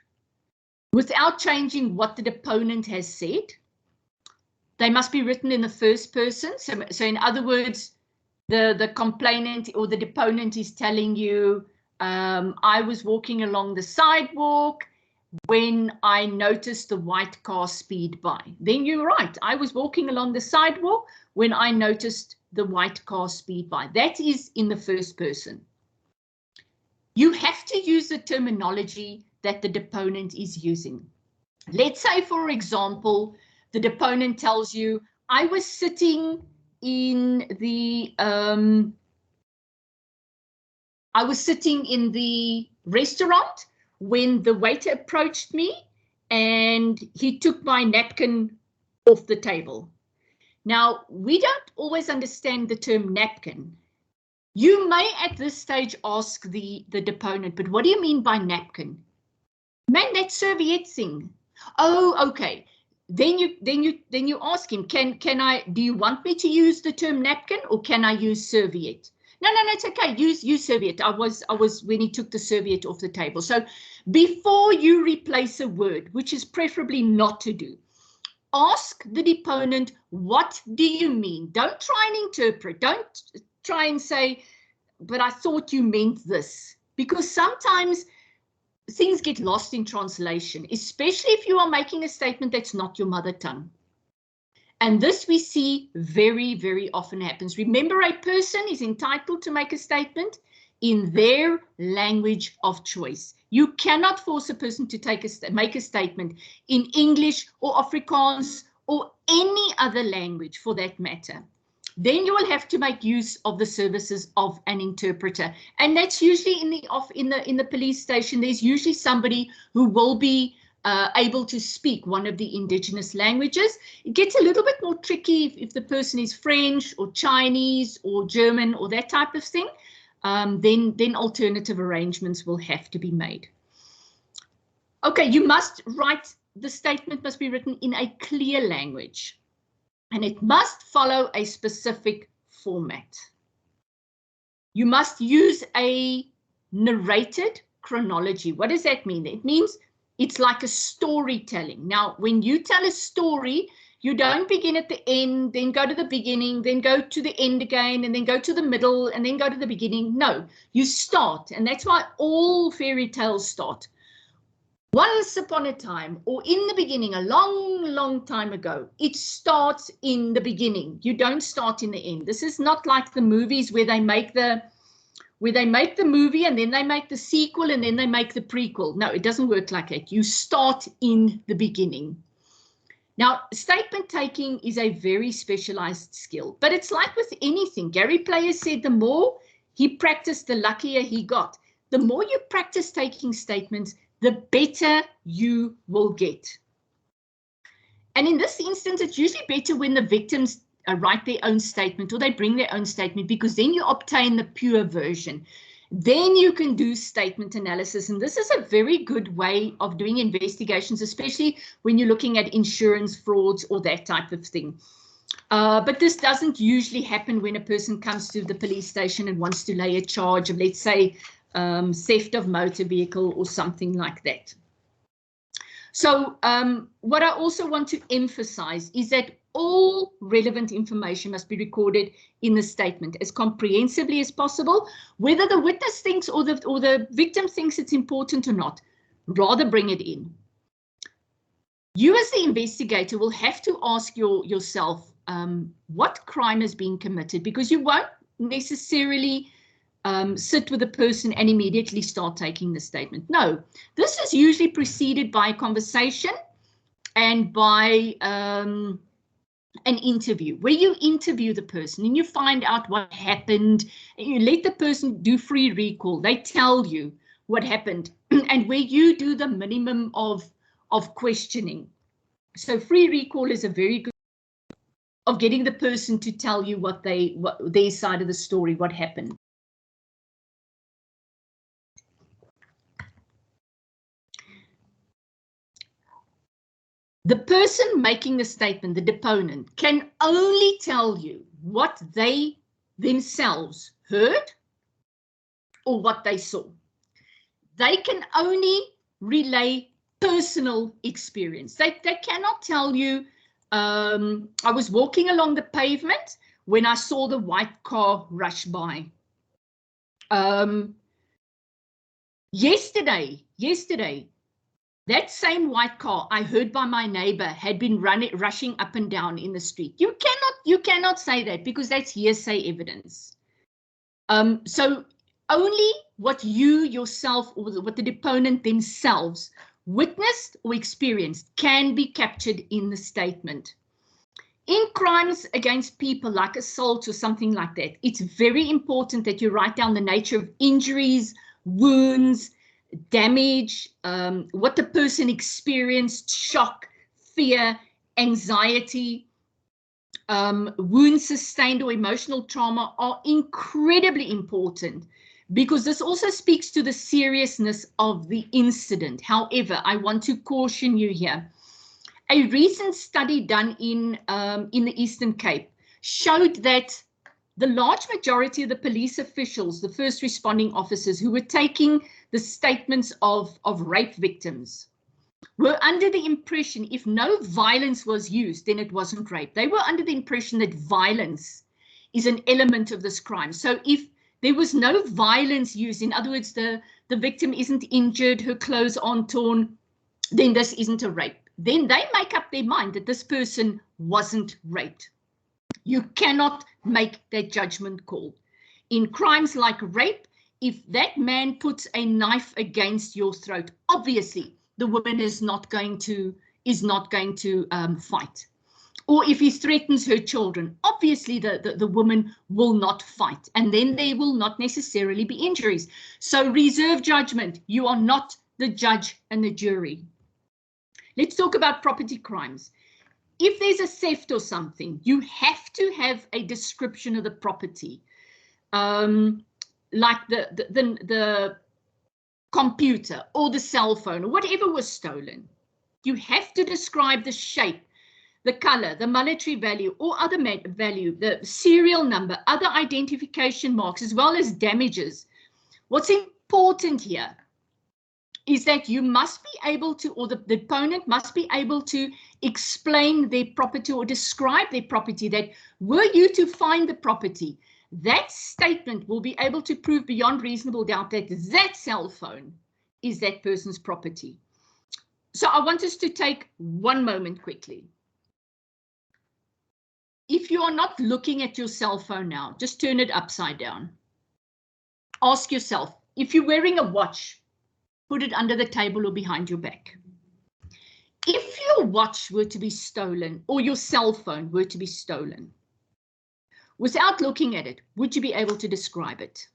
without changing what the deponent has said. They must be written in the first person. So in other words, the complainant or the deponent is telling you, I was walking along the sidewalk when I noticed the white car speed by. Then you're right. I was walking along the sidewalk when I noticed the white car speed by. That is in the first person. you have to use the terminology that the deponent is using. Let's say, for example, the deponent tells you, I was sitting in the restaurant when the waiter approached me and he took my napkin off the table. Now, we don't always understand the term napkin. You may at this stage ask the deponent, but what do you mean by napkin? Man, that serviette thing. Oh, okay. Then you ask him, do you want me to use the term napkin or can I use serviette? No, it's okay. Use serviette. I was when he took the serviette off the table. So before you replace a word, which is preferably not to do, ask the deponent, what do you mean? Don't try and interpret. Don't try and say, but I thought you meant this. Because sometimes things get lost in translation, especially if you are making a statement that's not your mother tongue. And this we see very, very often happens. Remember, a person is entitled to make a statement in their language of choice. You cannot force a person to make a statement in English or Afrikaans or any other language for that matter. Then you will have to make use of the services of an interpreter, and that's usually in the police station. There's usually somebody who will be able to speak one of the indigenous languages. It gets a little bit more tricky if the person is French or Chinese or German or that type of thing. Then alternative arrangements will have to be made. Okay, you must write, the statement must be written in a clear language, and it must follow a specific format. You must use a narrated chronology. What does that mean? It means it's like a storytelling. Now, when you tell a story, you don't begin at the end, then go to the beginning, then go to the end again, and then go to the middle, and then go to the beginning. No, you start, and that's why all fairy tales start. Once upon a time, or in the beginning, a long, long time ago, it starts in the beginning. You don't start in the end. This is not like the movies where they make the movie and then they make the sequel and then they make the prequel. No, it doesn't work like that. You start in the beginning. Now, statement taking is a very specialized skill, but it's like with anything. Gary Player said the more he practiced, the luckier he got. The more you practice taking statements, the better you will get. And in this instance, it's usually better when the victims write their own statement or they bring their own statement, because then you obtain the pure version. Then you can do statement analysis. And this is a very good way of doing investigations, especially when you're looking at insurance frauds or that type of thing. But this doesn't usually happen when a person comes to the police station and wants to lay a charge of, let's say, theft of motor vehicle or something like that. So what I also want to emphasize is that all relevant information must be recorded in the statement as comprehensively as possible, whether the witness thinks or the victim thinks it's important or not. Rather bring it in. You as the investigator will have to ask yourself what crime has been committed, because you won't necessarily sit with a person and immediately start taking the statement. No, this is usually preceded by a conversation and by an interview, where you interview the person and you find out what happened, and you let the person do free recall. They tell you what happened, and where you do the minimum of questioning. So free recall is a very good way of getting the person to tell you what their side of the story, what happened. The person making the statement, the deponent, can only tell you what they themselves heard or what they saw. They can only relay personal experience. They cannot tell you, I was walking along the pavement when I saw the white car rush by. Yesterday, that same white car I heard by my neighbor had been rushing up and down in the street. You cannot say that, because that's hearsay evidence. So Only what you yourself or what the deponent themselves witnessed or experienced can be captured in the statement. In crimes against people like assault or something like that, it's very important that you write down the nature of injuries, wounds, damage, what the person experienced, shock, fear, anxiety, wounds sustained or emotional trauma are incredibly important because this also speaks to the seriousness of the incident. However, I want to caution you here. A recent study done in the Eastern Cape showed that the large majority of the police officials, the first responding officers who were taking the statements of rape victims, were under the impression if no violence was used, then it wasn't rape. They were under the impression that violence is an element of this crime. So if there was no violence used, in other words, the victim isn't injured, her clothes aren't torn, then this isn't a rape. Then they make up their mind that this person wasn't raped. You cannot make that judgment call. In crimes like rape, if that man puts a knife against your throat, obviously the woman is not going to fight. Or if he threatens her children, obviously the woman will not fight, and then there will not necessarily be injuries. So reserve judgment. You are not the judge and the jury. Let's talk about property crimes. If there's a theft or something, you have to have a description of the property. Like the computer or the cell phone or whatever was stolen. You have to describe the shape, the color, the monetary value or other value, the serial number, other identification marks, as well as damages. What's important here is that you must be able to, or the deponent must be able to explain their property or describe their property, that were you to find the property, that statement will be able to prove beyond reasonable doubt that that cell phone is that person's property. So I want us to take one moment quickly. If you are not looking at your cell phone now, just turn it upside down. Ask yourself, if you're wearing a watch, put it under the table or behind your back. If your watch were to be stolen or your cell phone were to be stolen, without looking at it, would you be able to describe it?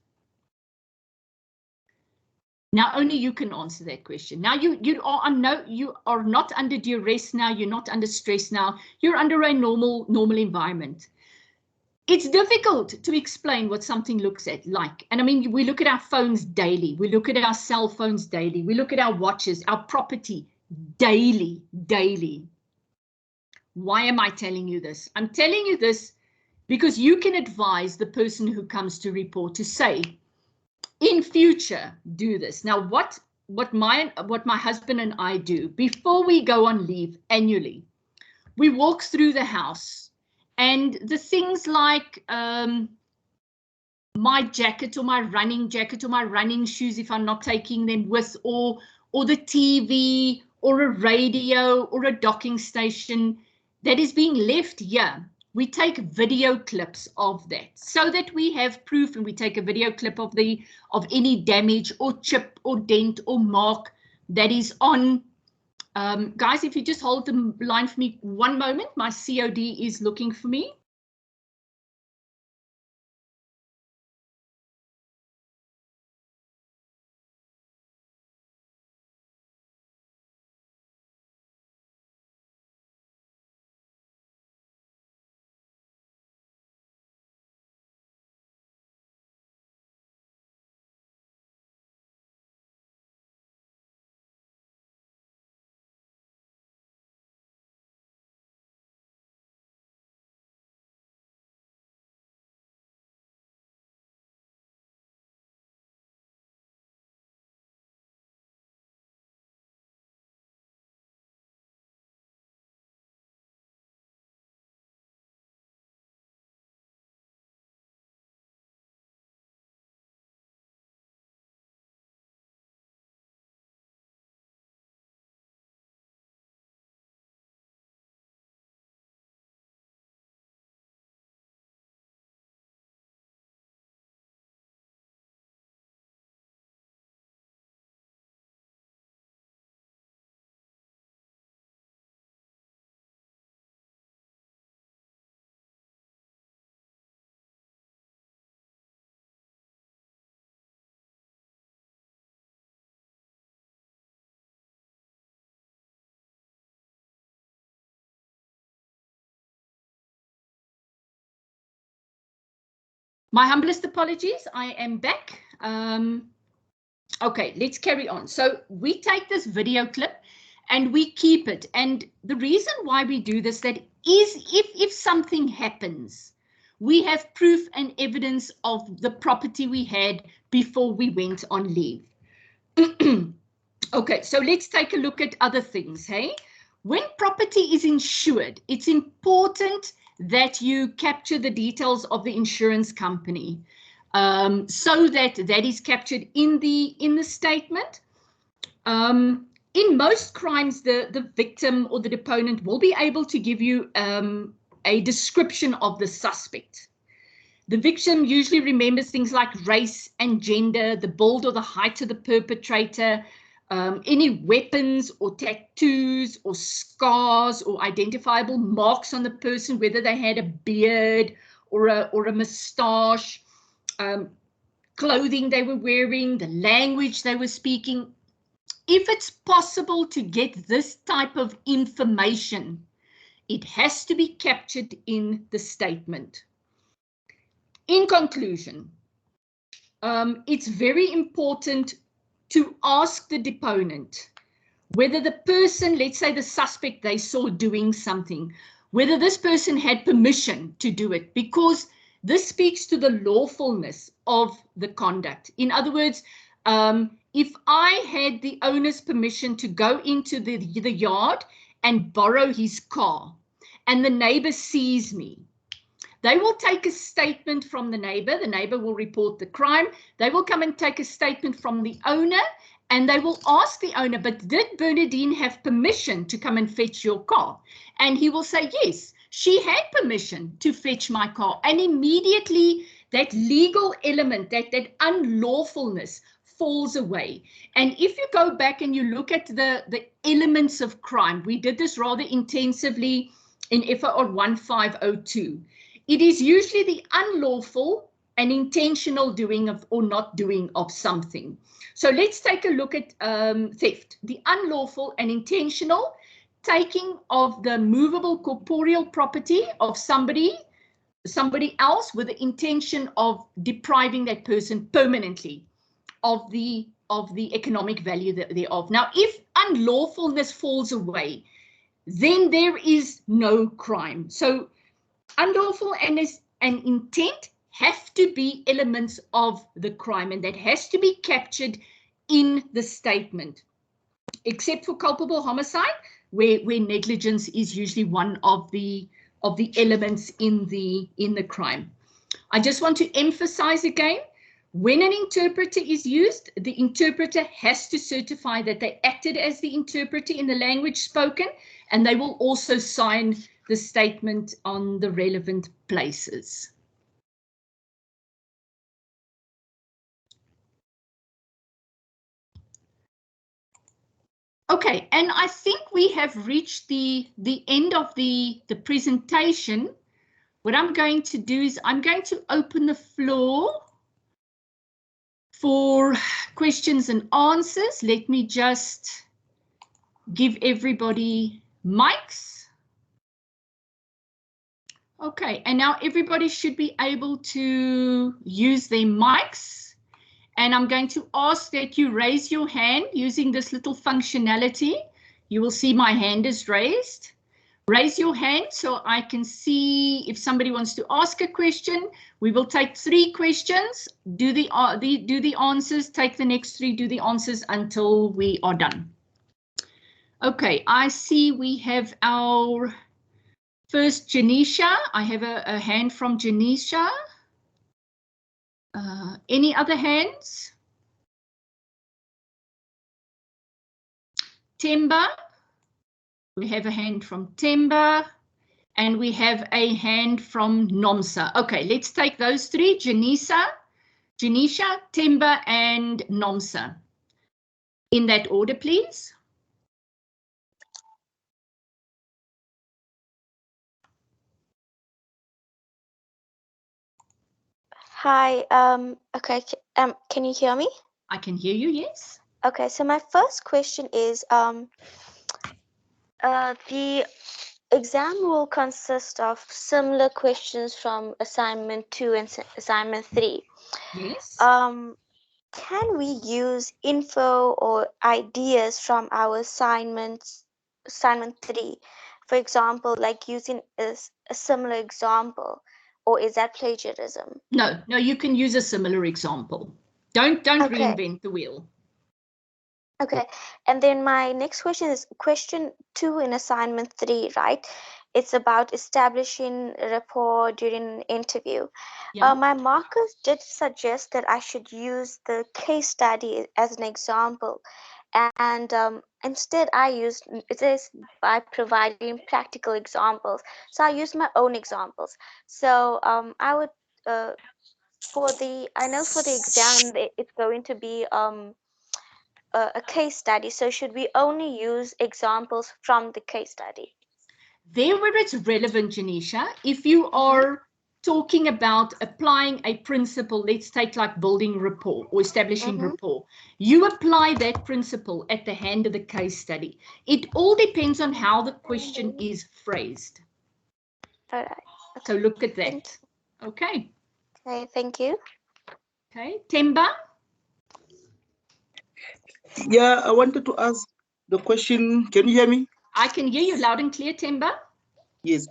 Now, only you can answer that question. Now, you are not under duress now. You're not under stress now. You're under a normal environment. It's difficult to explain what something looks like. And I mean, we look at our phones daily. We look at our cell phones daily. We look at our watches, our property daily. Why am I telling you this? I'm telling you this because you can advise the person who comes to report to say, in future, do this. Now, what my husband and I do before we go on leave annually, we walk through the house. And the things like my jacket or my running jacket or my running shoes, if I'm not taking them with, or the TV or a radio or a docking station that is being left here, we take video clips of that so that we have proof, and we take a video clip of any damage or chip or dent or mark that is on. Guys, if you just hold the line for me one moment, my COD is looking for me. My humblest apologies, I am back. Okay, let's carry on. So we take this video clip and we keep it. And the reason why we do this, that is if something happens, we have proof and evidence of the property we had before we went on leave. Okay, so let's take a look at other things, hey? When property is insured, it's important that you capture the details of the insurance company so that that is captured in the statement. In most crimes, the victim or the deponent will be able to give you a description of the suspect. The victim usually remembers things like race and gender, the build or the height of the perpetrator, any weapons or tattoos or scars or identifiable marks on the person, whether they had a beard or a moustache, clothing they were wearing, the language they were speaking. If it's possible to get this type of information, it has to be captured in the statement. In conclusion, it's very important to ask the deponent whether the person, let's say the suspect they saw doing something, whether this person had permission to do it, because this speaks to the lawfulness of the conduct. In other words, if I had the owner's permission to go into the yard and borrow his car, and the neighbor sees me, they will take a statement from the neighbor will report the crime, they will come and take a statement from the owner, and they will ask the owner, but did Bernadine have permission to come and fetch your car? And he will say, yes, she had permission to fetch my car. And immediately that legal element, that unlawfulness falls away. And if you go back and you look at the elements of crime, we did this rather intensively in FOR2608. It is usually the unlawful and intentional doing of or not doing of something. So let's take a look at theft. The unlawful and intentional taking of the movable corporeal property of somebody else with the intention of depriving that person permanently of the economic value thereof. Now, if unlawfulness falls away, then there is no crime. So unlawful and intent have to be elements of the crime, and that has to be captured in the statement, except for culpable homicide, where negligence is usually one of the elements in the crime. I just want to emphasize again, when an interpreter is used, the interpreter has to certify that they acted as the interpreter in the language spoken, and they will also sign the statement on the relevant places. Okay, and I think we have reached the end of the presentation. What I'm going to do is I'm going to open the floor for questions and answers. Let me just give everybody mics. Okay, and now everybody should be able to use their mics. And I'm going to ask that you raise your hand using this little functionality. You will see my hand is raised. Raise your hand so I can see if somebody wants to ask a question. We will take 3 questions, do the answers, take the next 3, do the answers until we are done. Okay, I see we have our first Janisha. I have a hand from Janisha. Any other hands? Temba. We have a hand from Temba. And we have a hand from Nomsa. Okay, let's take those 3. Janisha, Temba, and Nomsa. In that order, please. Hi, okay, can you hear me? I can hear you, yes. Okay, so my first question is, the exam will consist of similar questions from assignment 2 and assignment 3. Yes. Can we use info or ideas from our assignment 3? For example, like using a similar example, or is that plagiarism? No, you can use a similar example. Don't Okay. reinvent the wheel. Okay, and then my next question is question 2 in assignment 3, right? It's about establishing rapport during an interview. Yeah. My markers did suggest that I should use the case study as an example, and instead I used it is by providing practical examples. So I used my own examples. So I would I know for the exam it's going to be a case study. So should we only use examples from the case study? There where it's relevant, Janisha, if you are talking about applying a principle, let's take like building rapport or establishing rapport, you apply that principle at the hand of the case study. It all depends on how the question is phrased. All right. So Okay. look at that. Okay. Okay, thank you. Okay, Temba? Yeah, I wanted to ask the question. Can you hear me? I can hear you loud and clear, Temba. Yes.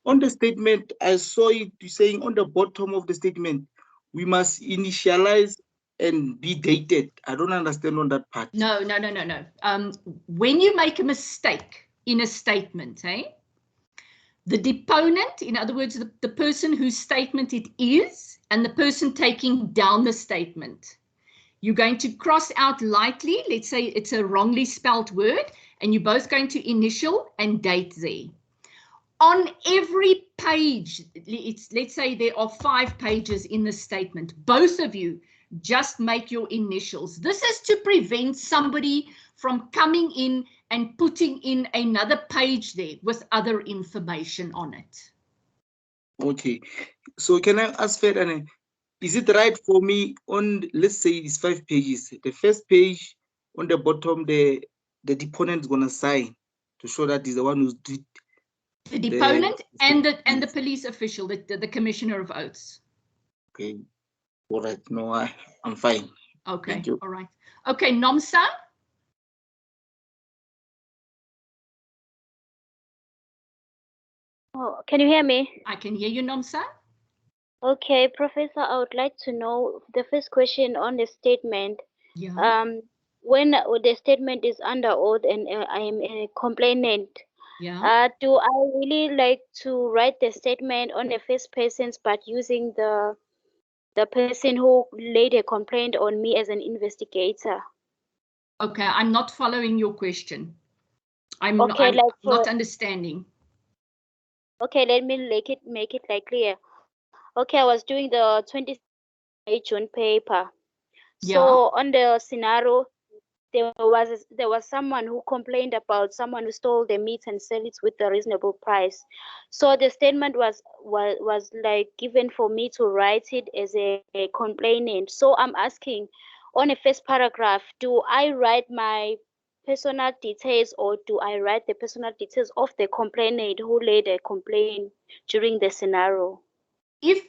On the statement, I saw it saying on the bottom of the statement, we must initialize and be dated. I don't understand on that part. No. When you make a mistake in a statement, the deponent, in other words, the person whose statement it is, and the person taking down the statement, you're going to cross out lightly. Let's say it's a wrongly spelt word, and you're both going to initial and date there. On every page, let's say there are 5 pages in the statement, both of you just make your initials. This is to prevent somebody from coming in and putting in another page there with other information on it. Okay. So can I ask Ferdinand, is it right for me on, let's say it's 5 pages, the first page on the bottom, the deponent is going to sign to show that he's the one who's did the deponent and the police official, the commissioner of oaths. Okay. All right. No, I'm fine. Okay. Thank you. All right. Okay, Nomsa. Oh, can you hear me? I can hear you, Nomsa. Okay, Professor, I would like to know the first question on the statement. Yeah. When the statement is under oath and I am a complainant, yeah. Do I really like to write the statement on the first person, but using the person who laid a complaint on me as an investigator? Okay, I'm not following your question. I'm not understanding. Okay, let me make it like clear. Okay, I was doing the 20 June paper. So on the scenario, there was someone who complained about someone who stole the meat and sell it with a reasonable price. So the statement was like given for me to write it as a complainant. So I'm asking, on the first paragraph, do I write my personal details or do I write the personal details of the complainant who laid a complaint during the scenario? Let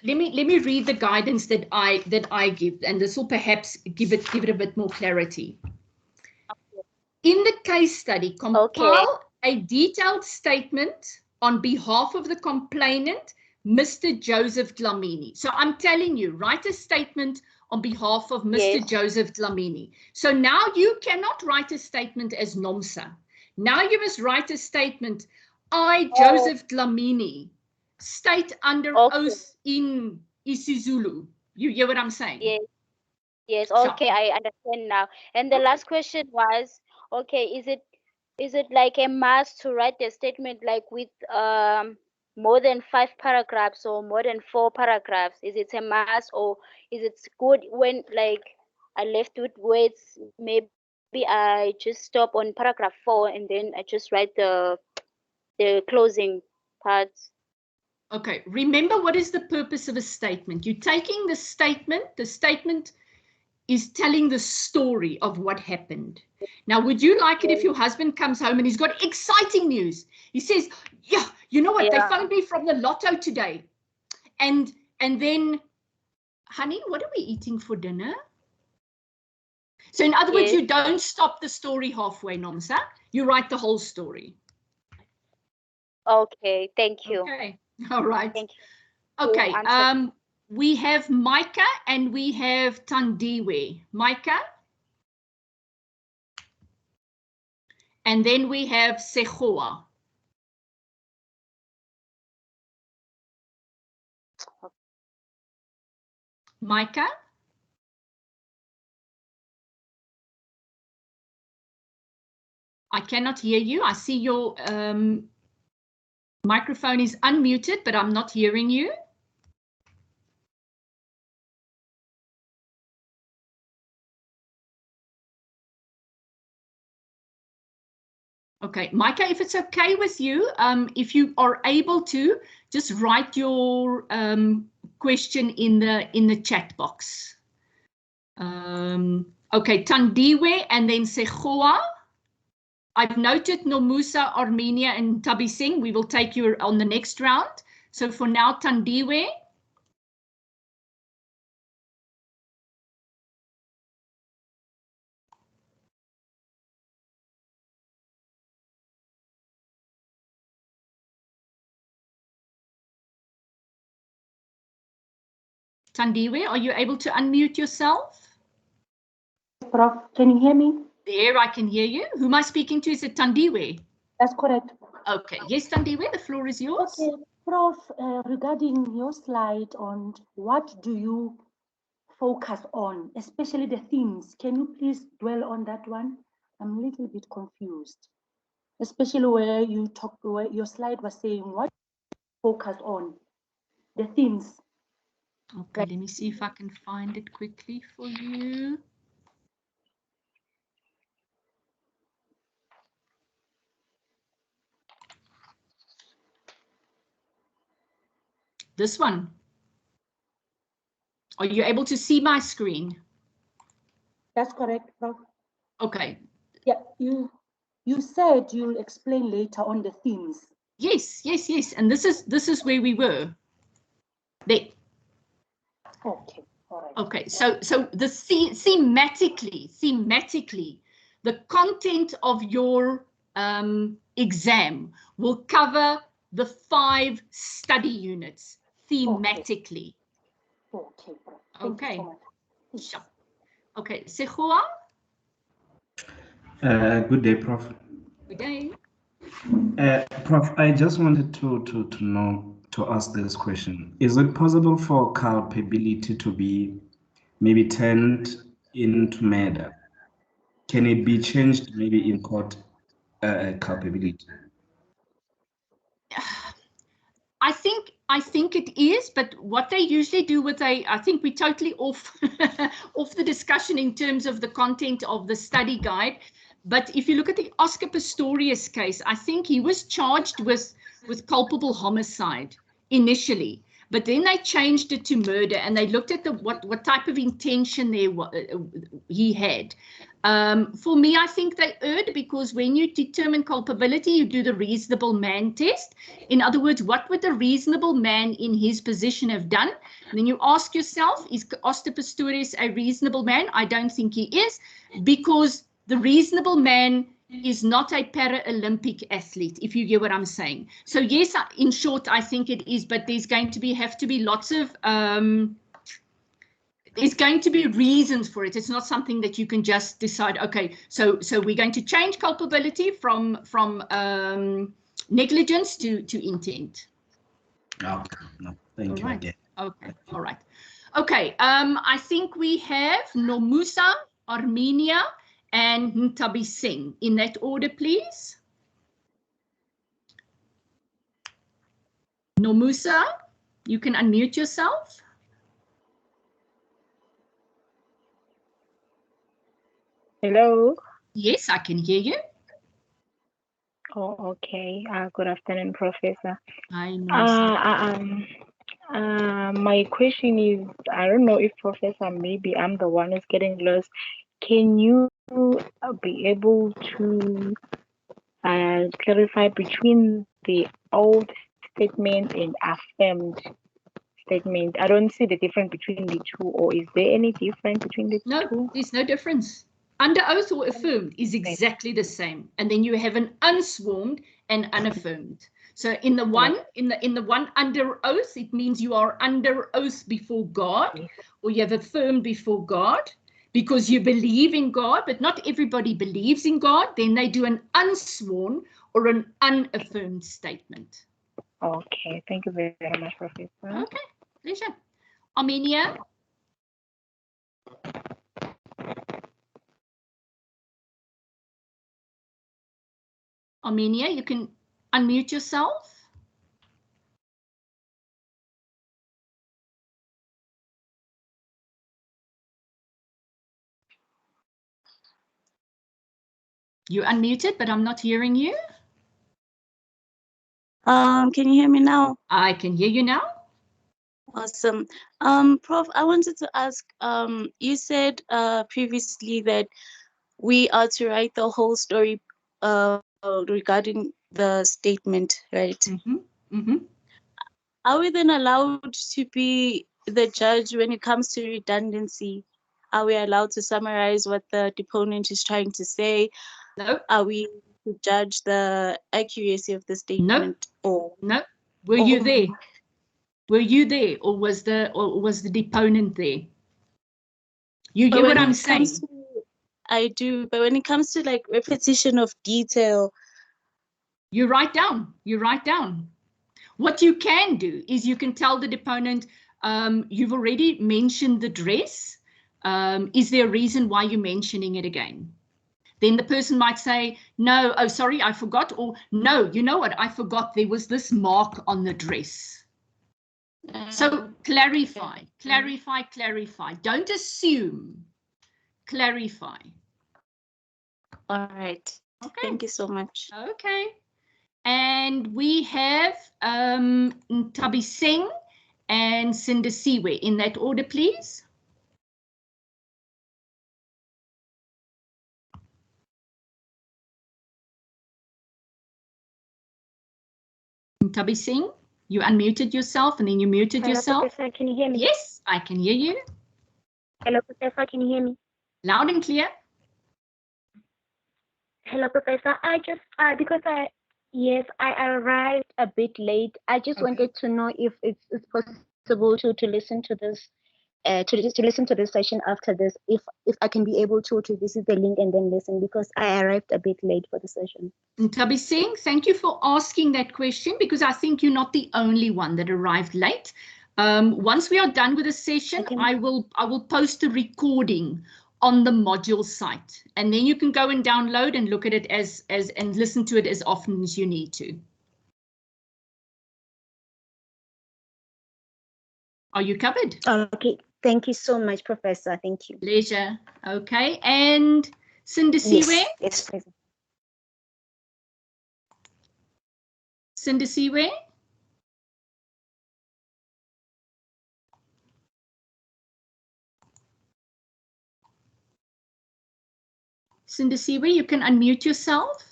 me read the guidance that I give, and this will perhaps give it a bit more clarity. In the case study, compile a detailed statement on behalf of the complainant, Mr. Joseph Dlamini. So I'm telling you, write a statement on behalf of Mr. Joseph Dlamini. So now you cannot write a statement as Nomsa. Now you must write a statement, I, Joseph Dlamini, state under oath in isiZulu. You hear what I'm saying? Yes. Okay, I understand now. And the last question was, okay, is it like a must to write the statement like with more than 5 paragraphs or more than 4 paragraphs? Is it a must, or is it good when like I left with words? Maybe I just stop on paragraph 4 and then I just write the closing parts. Okay, remember what is the purpose of a statement? You're taking the statement is telling the story of what happened. Now, would you like it if your husband comes home and he's got exciting news? He says, yeah, you know what? They phoned me from the lotto today. And then, honey, what are we eating for dinner? So in other words, you don't stop the story halfway, Nomsa. You write the whole story. Okay, thank you. Okay, all right. Thank you. Okay, we have Micah and we have Tandiwe. Micah. And then we have Sehoa. Micah. I cannot hear you. I see your microphone is unmuted, but I'm not hearing you. Okay, Micah, if it's okay with you, if you are able to, just write your question in the chat box. Okay, Tandiwe and then Sehoa. I've noted Nomusa, Armenia, and Tabising. We will take you on the next round. So for now, Tandiwe. Tandiwe, are you able to unmute yourself? Prof, can you hear me? There, I can hear you. Who am I speaking to? Is it Tandiwe? That's correct. Okay, yes, Tandiwe, the floor is yours. Okay, Prof, regarding your slide on what do you focus on, especially the themes, can you please dwell on that one? I'm a little bit confused, especially where you talked, where your slide was saying what focus on, the themes. Okay, let me see if I can find it quickly for you. This one. Are you able to see my screen? That's correct, Prof. Okay. Yeah, you said you'll explain later on the themes. Yes, yes, yes. And this is where we were. There. Okay, all right. Okay, so the thematically, the content of your exam will cover the 5 study units thematically. Okay, Prof. Thank you so much. Sure. Okay, Sehoa. Good day, Prof. Good day. Prof, I just wanted to ask this question. Is it possible for culpability to be maybe turned into murder? Can it be changed maybe in court, culpability? I think it is, but what they usually do with I think we're totally off off the discussion in terms of the content of the study guide. But if you look at the Oscar Pistorius case, I think he was charged with culpable homicide initially, but then they changed it to murder, and they looked at what type of intention he had. For me, I think they erred, because when you determine culpability, you do the reasonable man test. In other words, what would the reasonable man in his position have done? And then you ask yourself, is Oscar Pistorius a reasonable man? I don't think he is, because the reasonable man is not a Paralympic athlete, if you get what I'm saying. So yes, in short, I think it is, but there's going to have to be lots of there's going to be reasons for it. It's not something that you can just decide, okay, so we're going to change culpability from negligence to intent. Okay, no, thank you again. Okay, all right. Okay, I think we have Nomusa, Armenia, and Ntabising. In that order, please. Nomusa, you can unmute yourself. Hello. Yes, I can hear you. Oh, okay. Good afternoon, Professor. Hi, Nomusa. My question is, I don't know if Professor, maybe I'm the one who's getting lost. Can you be able to clarify between the old statement and affirmed statement? I don't see the difference between the two, or is there any difference between the two? No, there's no difference. Under oath or affirmed is exactly the same, and then you have an unsworn and unaffirmed. So in the one in the one under oath, it means you are under oath before God, or you have affirmed before God because you believe in God, but not everybody believes in God. Then they do an unsworn or an unaffirmed statement. Okay, thank you very much, Professor. Okay, pleasure. Armenia. Armenia, you can unmute yourself. You're unmuted, but I'm not hearing you. Can you hear me now? I can hear you now. Awesome. Prof, I wanted to ask, you said previously that we are to write the whole story regarding the statement, right? Are we then allowed to be the judge when it comes to redundancy? Are we allowed to summarize what the deponent is trying to say? No. Are we to judge the accuracy of the statement? No. No. Were you there? Were you there, or was the deponent there? You get what I'm saying? I do, but when it comes to like repetition of detail, you write down. You write down. What you can do is you can tell the deponent, you've already mentioned the dress. Is there a reason why you're mentioning it again? Then the person might say, no, oh, sorry, I forgot. Or no, you know what? I forgot there was this mark on the dress. So clarify, clarify, clarify. Don't assume. Clarify. All right. Okay. Thank you so much. Okay. And we have Ntabi Singh and Sindisiwe. In that order, please. Ntabi Singh, you unmuted yourself and then you muted Hello, yourself. Professor, can you hear me? Yes, I can hear you. Hello, Professor, can you hear me? Loud and clear. Hello, Professor. I just, because I arrived a bit late. I just wanted to know if it's possible to listen to this, to listen to this session after this, if I can be able to visit the link and then listen, because I arrived a bit late for the session. Ntabi Singh, thank you for asking that question, because I think you're not the only one that arrived late. Once we are done with the session, okay, I will post a recording on the module site, and then you can go and download and look at it and listen to it as often as you need to. Are you covered? Okay, thank you so much, Professor. Thank you. Pleasure. Okay, and Sindisiwe? Yes, please. Sindisiwe? Sindisiwe, you can unmute yourself.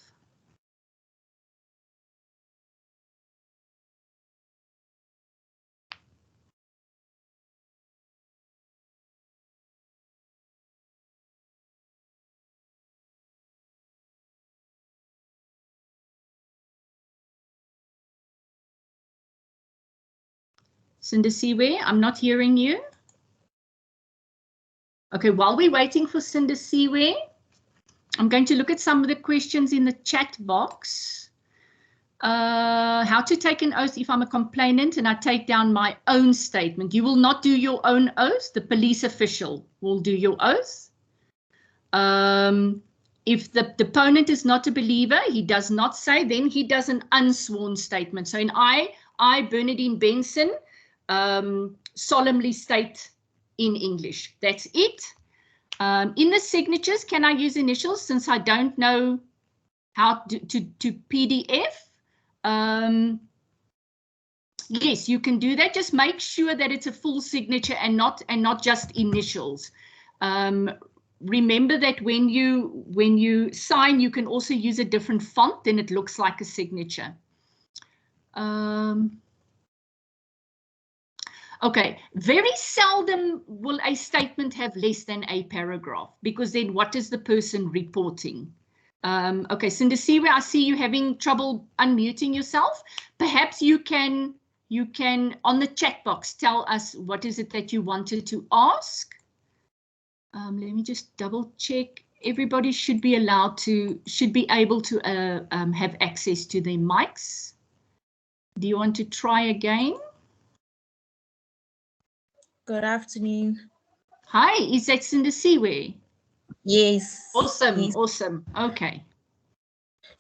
Sindisiwe, I'm not hearing you. Okay, while we're waiting for Sindisiwe, I'm going to look at some of the questions in the chat box. How to take an oath if I'm a complainant and I take down my own statement. You will not do your own oath. The police official will do your oath. If the deponent is not a believer, he does not say, then he does an unsworn statement. So in I, Bernadine Benson, solemnly state in English. That's it. In the signatures, can I use initials since I don't know how to PDF? Yes, you can do that. Just make sure that it's a full signature and not just initials. Remember that when you sign, you can also use a different font, then it looks like a signature. Okay, very seldom will a statement have less than a paragraph, because then what is the person reporting? Okay, Sindisiwe, I see you having trouble unmuting yourself. Perhaps you can on the chat box tell us what is it that you wanted to ask. Let me just double check. Everybody should be able to have access to their mics. Do you want to try again? Good afternoon. Hi, is that Sindisiwe? Yes. Awesome, Yes. awesome. Okay.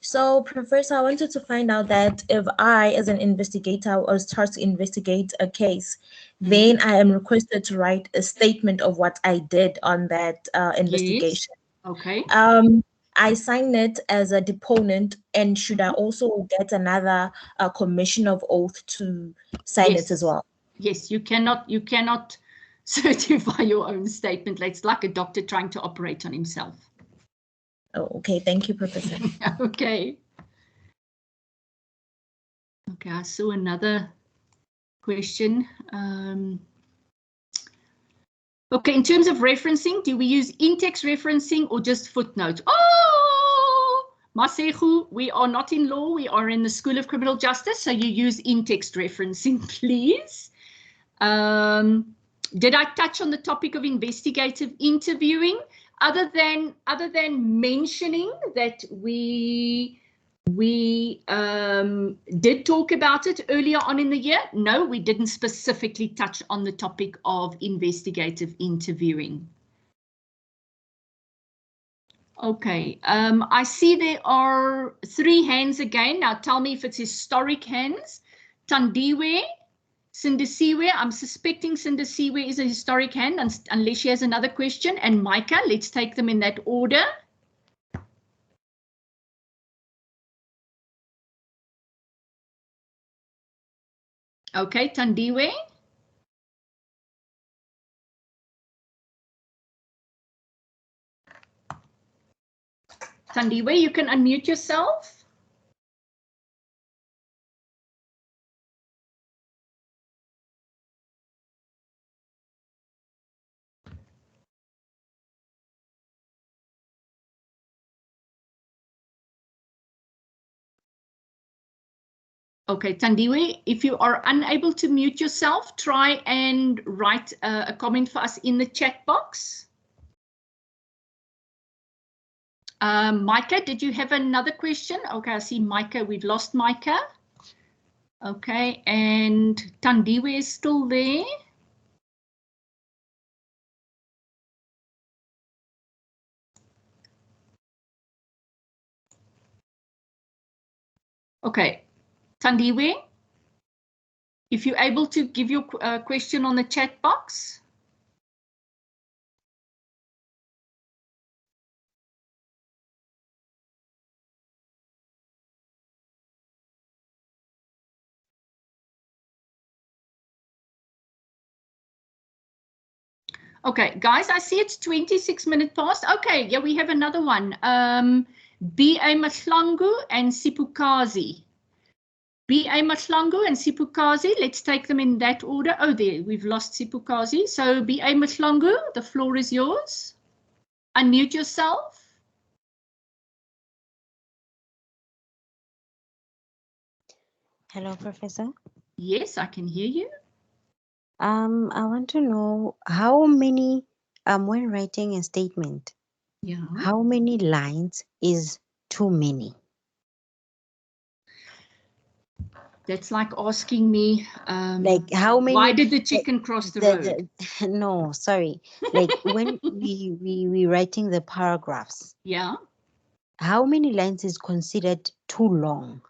So, Professor, I wanted to find out that if I, as an investigator, or start to investigate a case, then I am requested to write a statement of what I did on that investigation. Yes. Okay. I sign it as a deponent, and should I also get another commission of oath to sign it as well? Yes, you cannot certify your own statement. It's like a doctor trying to operate on himself. Oh, okay. Thank you, Professor. Okay. Okay, I saw another question. Okay, in terms of referencing, do we use in-text referencing or just footnotes? Oh, Masegu, we are not in law, we are in the School of Criminal Justice, so you use in-text referencing, please. Did I touch on the topic of investigative interviewing? Other than mentioning that we did talk about it earlier on in the year? No, we didn't specifically touch on the topic of investigative interviewing. Okay, I see there are 3 hands again. Now tell me if it's historic hands. Tandiwe, Sindisiwe, I'm suspecting Sindisiwe is a historic hand unless she has another question. And Micah, let's take them in that order. Okay, Tandiwe. Tandiwe, you can unmute yourself. Okay, Tandiwe, if you are unable to mute yourself, try and write a comment for us in the chat box. Micah, did you have another question? Okay, I see Micah. We've lost Micah. Okay, and Tandiwe is still there. Okay, Tandiwe, if you're able to give your question on the chat box. Okay, guys, I see it's 26 minutes past. Okay, yeah, we have another one. B.A. Mahlangu and Sipukazi. B.A. Mahlangu and Sipukazi, let's take them in that order. Oh, there, we've lost Sipukazi. So B.A. Mahlangu, the floor is yours. Unmute yourself. Hello, Professor. Yes, I can hear you. I want to know how many, when writing a statement, how many lines is too many? That's like asking me, like how many? Why did the chicken cross the road? No, sorry. Like when we writing the paragraphs. Yeah. How many lines is considered too long?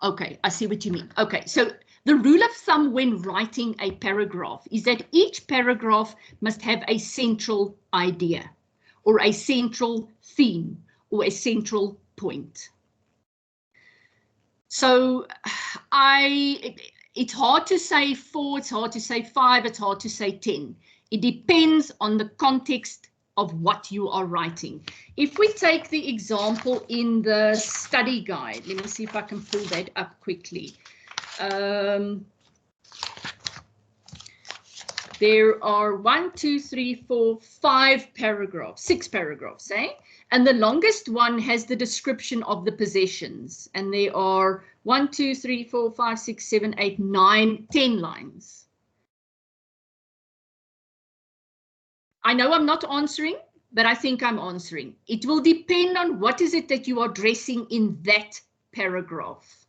Okay, I see what you mean. Okay, so the rule of thumb when writing a paragraph is that each paragraph must have a central idea or a central theme or a central point. So it's hard to say 4, it's hard to say 5, it's hard to say 10. It depends on the context of what you are writing. If we take the example in the study guide, let me see if I can pull that up quickly. There are 1, 2, 3, 4, 5 paragraphs, 6 paragraphs, eh? And the longest one has the description of the possessions. And there are 1, 2, 3, 4, 5, 6, 7, 8, 9, 10 lines. I know I'm not answering, but I think I'm answering. It will depend on what is it that you are addressing in that paragraph.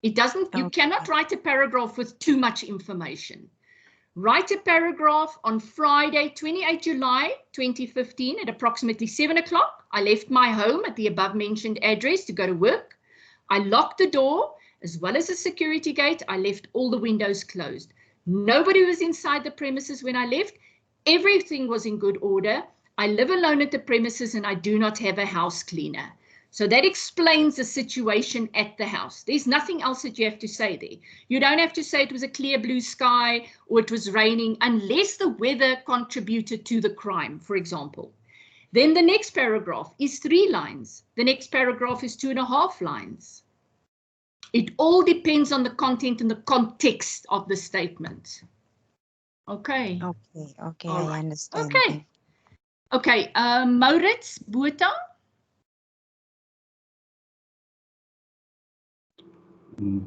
It doesn't, you cannot write a paragraph with too much information. Write a paragraph on Friday, 28 July 2015 at approximately 7 o'clock. I left my home at the above mentioned address to go to work. I locked the door as well as the security gate. I left all the windows closed. Nobody was inside the premises when I left. Everything was in good order. I live alone at the premises and I do not have a house cleaner. So that explains the situation at the house. There's nothing else that you have to say there. You don't have to say it was a clear blue sky or it was raining unless the weather contributed to the crime, for example. Then the next paragraph is 3 lines. The next paragraph is 2.5 lines. It all depends on the content and the context of the statement. Okay. Okay, All I right. understand. Okay. Okay, Maurits Botha.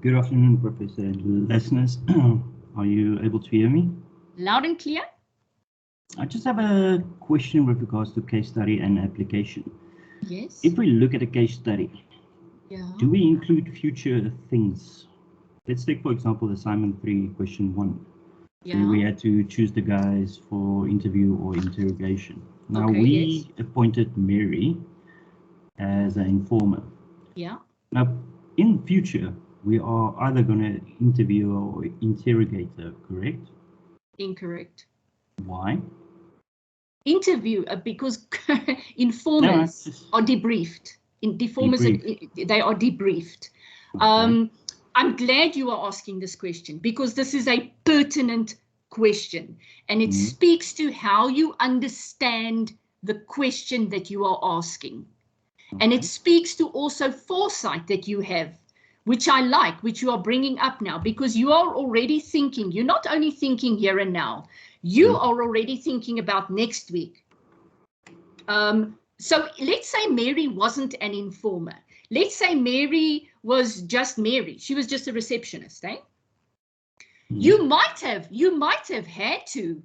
Good afternoon, Professor and listeners. Are you able to hear me? Loud and clear. I just have a question with regards to case study and application. Yes. If we look at a case study, do we include future things? Let's take, for example, the Simon 3 question 1. Where we had to choose the guys for interview or interrogation. Now we appointed Mary as an informer. Yeah. Now, in future, we are either going to interview or interrogate her, correct? Incorrect. Why? Interview, because informers are debriefed. Informers, they are debriefed. Okay. I'm glad you are asking this question because this is a pertinent question and it speaks to how you understand the question that you are asking. And it speaks to also foresight that you have, which I like, which you are bringing up now, because you are already thinking, you're not only thinking here and now, you are already thinking about next week. So let's say Mary wasn't an informer. Let's say Mary was just Mary. She was just a receptionist, eh? You might have had to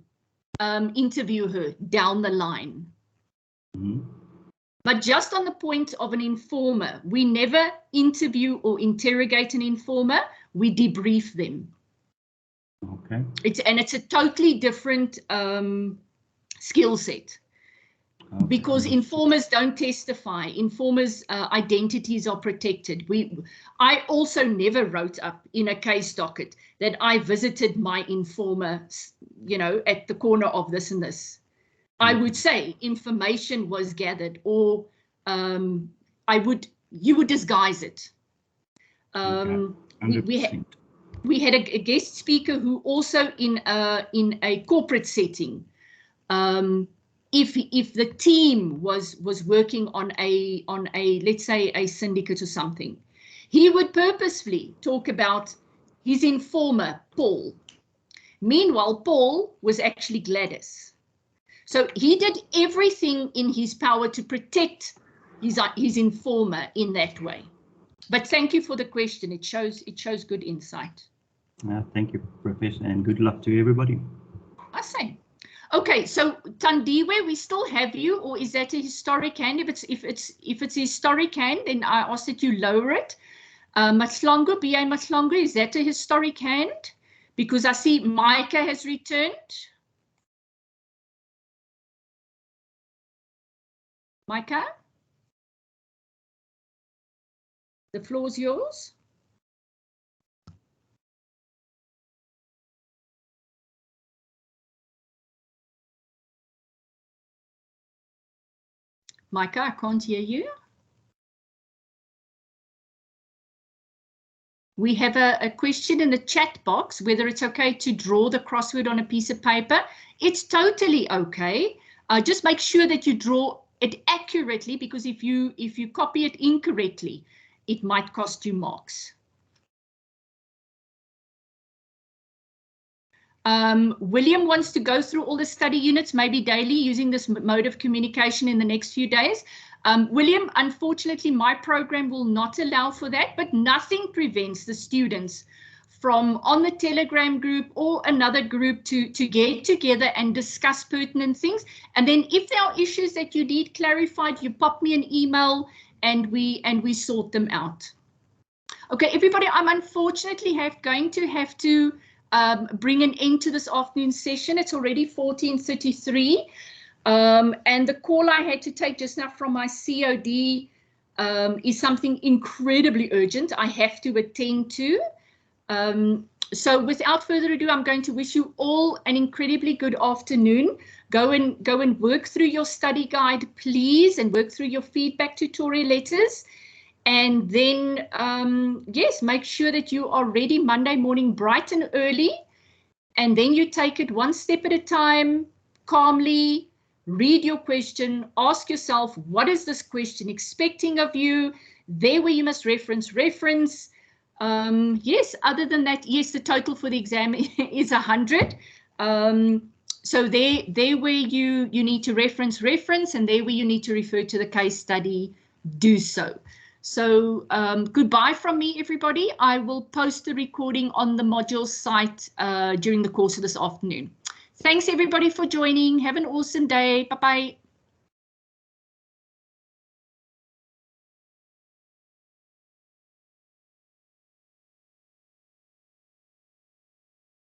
interview her down the line. But just on the point of an informer, we never interview or interrogate an informer, we debrief them. Okay. It's a totally different skill set. Because informers don't testify, informers' identities are protected. I also never wrote up in a case docket that I visited my informer, you know, at the corner of this and this. I would say information was gathered, or you would disguise it. We had a guest speaker who also in a corporate setting. If the team was working on a let's say a syndicate or something, he would purposefully talk about his informer Paul. Meanwhile, Paul was actually Gladys. So he did everything in his power to protect his informer in that way. But thank you for the question. It shows good insight. Thank you, Professor, and good luck to everybody. I say. Okay, so Tandiwe, we still have you, or is that a historic hand? If it's a historic hand, then I ask that you lower it. Matlongo, B.A. Matlongo, is that a historic hand? Because I see Micah has returned. Micah? The floor is yours. Micah, I can't hear you. We have a question in the chat box, whether it's okay to draw the crossword on a piece of paper. It's totally okay. Just make sure that you draw it accurately, because if you copy it incorrectly, it might cost you marks. William wants to go through all the study units, maybe daily, using this mode of communication in the next few days. William, unfortunately, my program will not allow for that, but nothing prevents the students from on the Telegram group or another group to get together and discuss pertinent things. And then if there are issues that you need clarified, you pop me an email and we sort them out. Okay, everybody, I'm unfortunately going to have to bring an end to this afternoon session. It's already 14:33. And the call I had to take just now from my COD is something incredibly urgent I have to attend to. So without further ado, I'm going to wish you all an incredibly good afternoon. Go and work through your study guide, please, and work through your feedback tutorial letters. And then, yes, make sure that you are ready Monday morning bright and early. And then you take it one step at a time, calmly. Read your question, ask yourself, what is this question expecting of you? There where you must reference. Yes, other than that, yes, the total for the exam is 100. So there where you need to reference, and there where you need to refer to the case study, do so. So goodbye from me, everybody. I will post the recording on the module site during the course of this afternoon. Thanks, everybody, for joining. Have an awesome day. Bye-bye.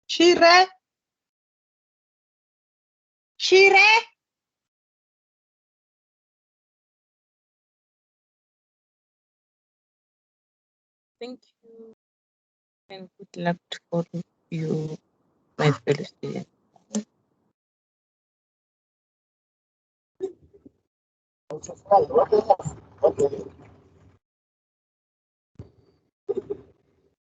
Shire? Thank you and good luck to all of you, my fellow students. Okay.